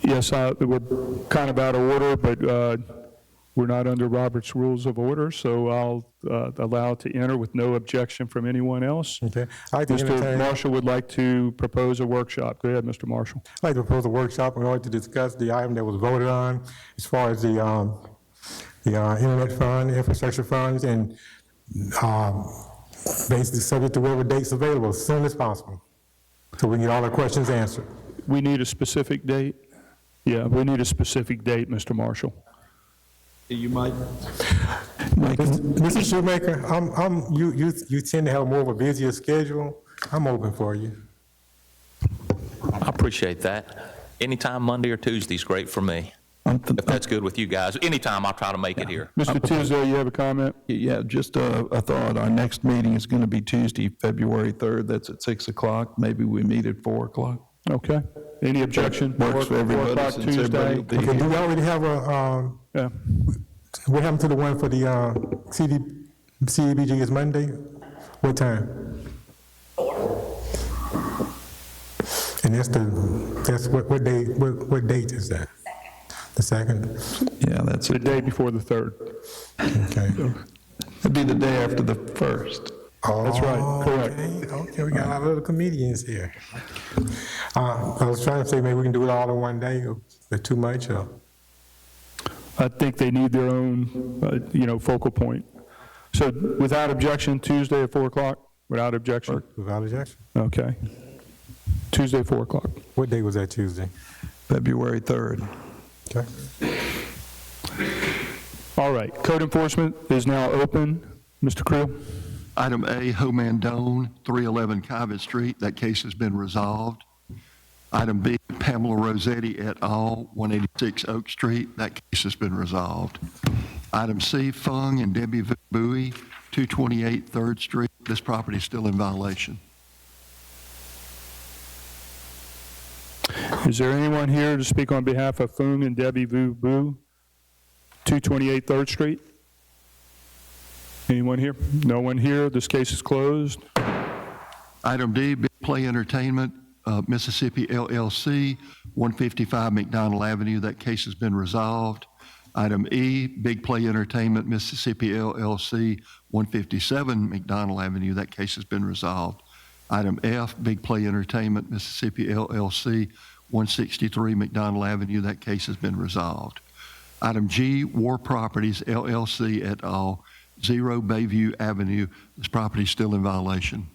Yes, we're kind of out of order, but we're not under Robert's Rules of Order, so I'll allow it to enter with no objection from anyone else. Okay. I'd like to Mr. entertain- Marshall would like to propose a workshop. Go ahead, Mr. Marshall. I'd like to propose a workshop in order to discuss the item that was voted on as far as the internet fund, infrastructure funds, and basically subject to whatever dates available as soon as possible, so we can get all our questions answered. We need a specific date? Yeah, we need a specific date, Mr. Marshall. You might. Mr. Shoemaker, you tend to have more of a busier schedule. I'm open for you. I appreciate that. Anytime Monday or Tuesday is great for me. If that's good with you guys, anytime I'll try to make it here. Mr. Tisdale, you have a comment? Yeah, just a thought. Our next meeting is going to be Tuesday, February 3rd. That's at 6 o'clock. Maybe we meet at 4 o'clock. Okay. Any objection? Works for everybody 4 o'clock since everybody will be Okay, do here. we already have a, Yeah. what happened to the one for the CDBG is Monday? What time? 4. And that's what day, what date is that? The 2nd? Yeah, that's The day before the 3rd. Okay. It'd be the day after the 1st. That's right, correct. Okay, we got a lot of little comedians here. I was trying to say maybe we can do it all in one day, or is it too much, or? I think they need their own, focal point. So without objection, Tuesday at 4 o'clock? Without objection? Without objection. Okay. Tuesday at 4 o'clock. What day was that Tuesday? February 3rd. Okay. All right, code enforcement is now open. Mr. Creel? Item A, Homandone, 311 Cobbett Street. That case has been resolved. Item B, Pamela Rossetti et al., 186 Oak Street. That case has been resolved. Item C, Fung and Debbie Bowie, 228 3rd Street. This property is still in violation. Is there anyone here to speak on behalf of Fung and Debbie Vu Boo, 228 3rd Street? Anyone here? No one here. This case is closed. Item D, Big Play Entertainment, Mississippi LLC, 155 McDonald Avenue. That case has been resolved. Item E, Big Play Entertainment, Mississippi LLC, 157 McDonald Avenue. That case has been resolved. Item F, Big Play Entertainment, Mississippi LLC, 163 McDonald Avenue. That case has been resolved. Item G, War Properties LLC et al., 0 Bayview Avenue. This property is still in violation.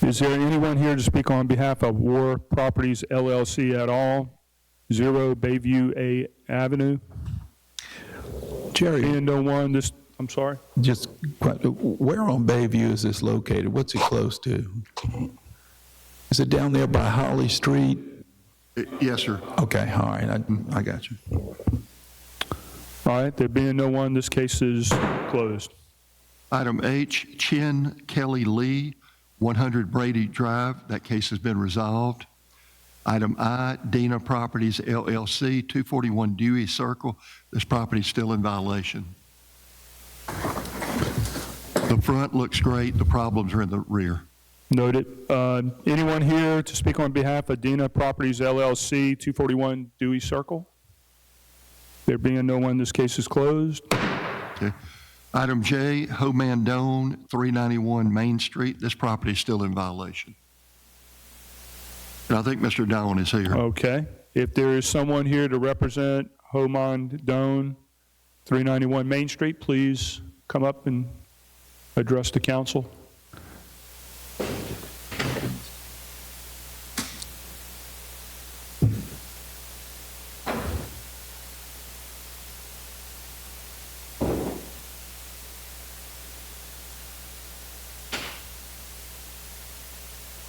Is there anyone here to speak on behalf of War Properties LLC et al., 0 Bayview Avenue? Jerry. Being no one, I'm sorry? Just, where on Bayview is this located? What's it close to? Is it down there by Holly Street? Yes, sir. Okay, all right, I got you. All right, there being no one, this case is closed. Item H, Chin Kelly Lee, 100 Brady Drive. That case has been resolved. Item I, Dina Properties LLC, 241 Dewey Circle. This property is still in violation. The front looks great. The problems are in the rear. Noted. Anyone here to speak on behalf of Dina Properties LLC, 241 Dewey Circle? There being no one, this case is closed. Okay. Item J, Homandone, 391 Main Street. This property is still in violation. And I think Mr. Doan is here. Okay. If there is someone here to represent Homandone, 391 Main Street, please come up and address the council.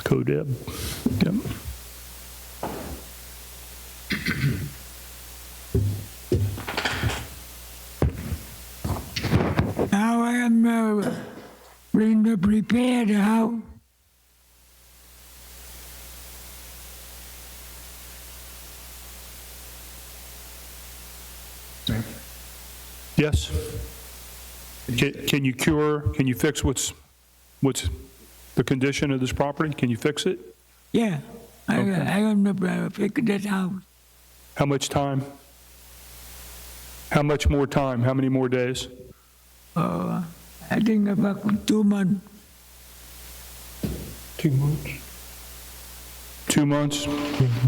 CODEB. Yep. Now I am ready to prepare the house. Yes. Can you fix what's the condition of this property? Can you fix it? Yeah, I am to fix this house. How much time? How much more time? How many more days? I think about 2 months. 2 months. 2 months?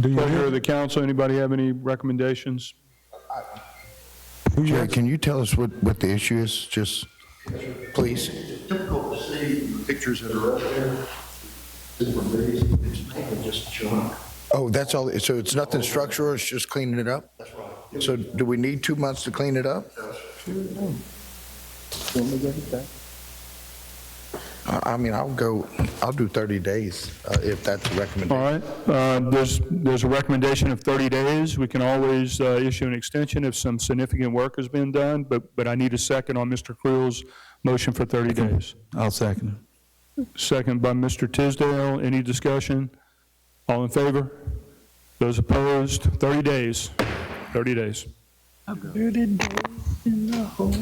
Pleasure of the council. Anybody have any recommendations? Jerry, can you tell us what the issue is, just, please? It's difficult to see the pictures that are up there. It's mainly just junk. Oh, that's all, so it's nothing structural, it's just cleaning it up? That's right. So do we need 2 months to clean it up? I mean, I'll do 30 days, if that's a recommendation. All right. There's a recommendation of 30 days. We can always issue an extension if some significant work has been done, but I need a second on Mr. Creel's motion for 30 days. I'll second it. Second by Mr. Tisdale. Any discussion? All in favor? Those opposed? 30 days. 30 days. 30 days in the hole.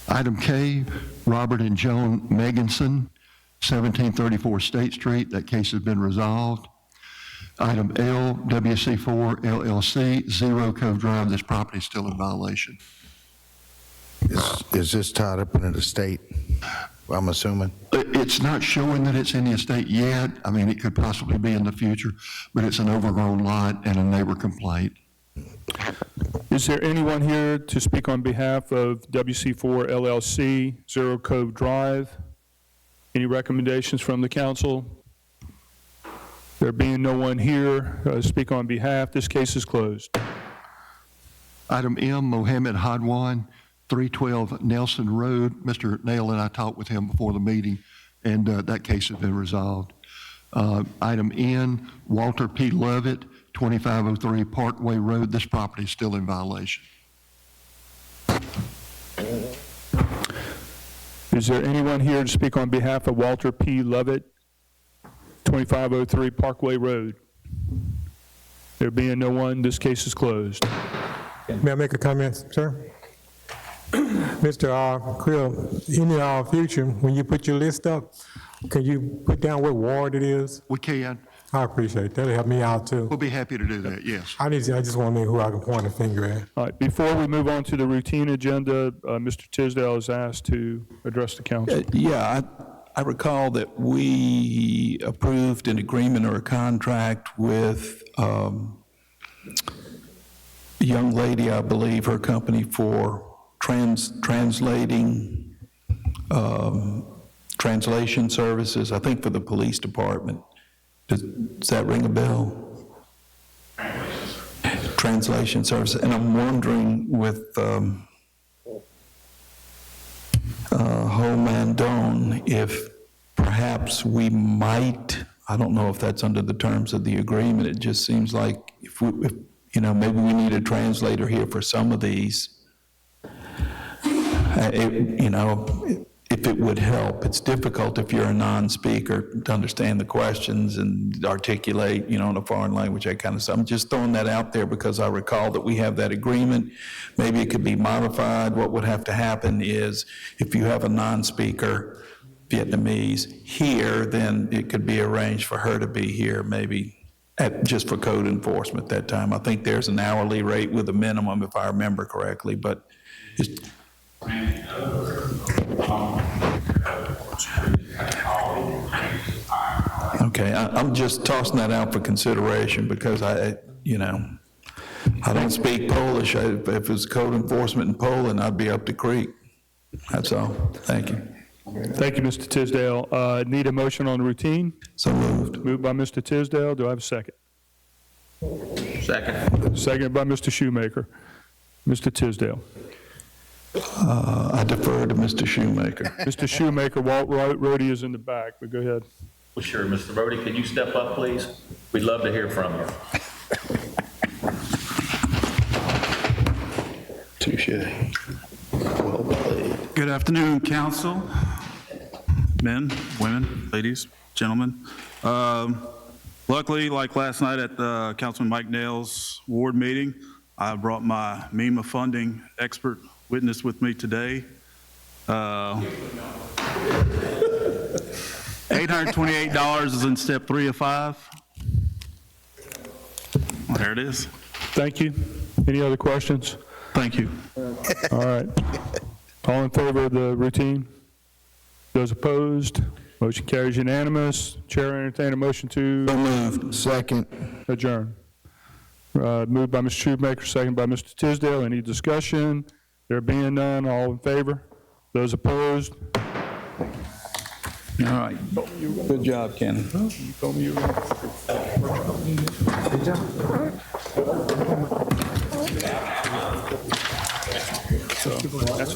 Item K, Robert and Joan Meganson, 1734 State Street. That case has been resolved. Item L, WC4 LLC, 0 Cove Drive, this property is still in violation. Is this tied up in an estate, I'm assuming? It's not showing that it's in the estate yet. I mean, it could possibly be in the future, but it's an overgrown lot and a neighbor complaint. Is there anyone here to speak on behalf of WC4 LLC, 0 Cove Drive? Any recommendations from the council? There being no one here, speak on behalf, this case is closed. Item M, Mohammed Hadwan, 312 Nelson Road. Mr. Nail and I talked with him before the meeting, and that case has been resolved. Item N, Walter P. Lovett, 2503 Parkway Road. This property is still in violation. Is there anyone here to speak on behalf of Walter P. Lovett, 2503 Parkway Road? There being no one, this case is closed. May I make a comment, sir? Mr. Creel, in the future, when you put your list up, can you put down what ward it is? We can. I appreciate it. That'll help me out, too. We'll be happy to do that, yes. I just want to know who I can point a finger at. All right, before we move on to the routine agenda, Mr. Tisdale is asked to address the council. Yeah, I recall that we approved an agreement or a contract with a young lady, I believe, her company for translating, translation services, I think for the police department. Does that ring a bell? Translation service. And I'm wondering with Homandone if perhaps we might, I don't know if that's under the terms of the agreement, it just seems like if maybe we need a translator here for some of these. If it would help. It's difficult if you're a non-speaker to understand the questions and articulate, in a foreign language, that kind of stuff. I'm just throwing that out there because I recall that we have that agreement. Maybe it could be modified. What would have to happen is if you have a non-speaker Vietnamese here, then it could be arranged for her to be here maybe just for code enforcement that time. I think there's an hourly rate with a minimum, if I remember correctly, but it's, okay, I'm just tossing that out for consideration because I don't speak Polish. If it was code enforcement in Poland, I'd be up the creek. That's all. Thank you. Thank you, Mr. Tisdale. Need a motion on the routine? So moved. Moved by Mr. Tisdale. Do I have a second? Second. Seconded by Mr. Shoemaker. Mr. Tisdale. I defer to Mr. Shoemaker. Mr. Shoemaker, Walt Rhodey is in the back, but go ahead. Well, sure, Mr. Rhodey, could you step up, please? We'd love to hear from you. Touche. Well played. Good afternoon, council, men, women, ladies, gentlemen. Luckily, like last night at the Councilman Mike Nail's ward meeting, I brought my MEMA funding expert witness with me today. $828 is in step 3 of 5. Well, there it is. Thank you. Any other questions? Thank you. All right. All in favor of the routine? Those opposed? Motion carries unanimous. Chair entertain a motion to So moved. Second. adjourn. Moved by Mr. Shoemaker, second by Mr. Tisdale. Any discussion? There being none, all in favor? Those opposed? All right. Good job, Ken. You told me you were. Good job. That's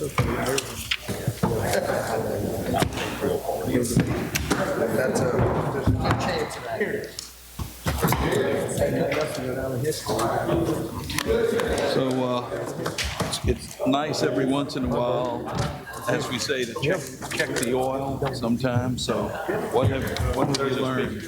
So it's nice every once in a while, as we say, to check the oil sometimes. So what have you learned?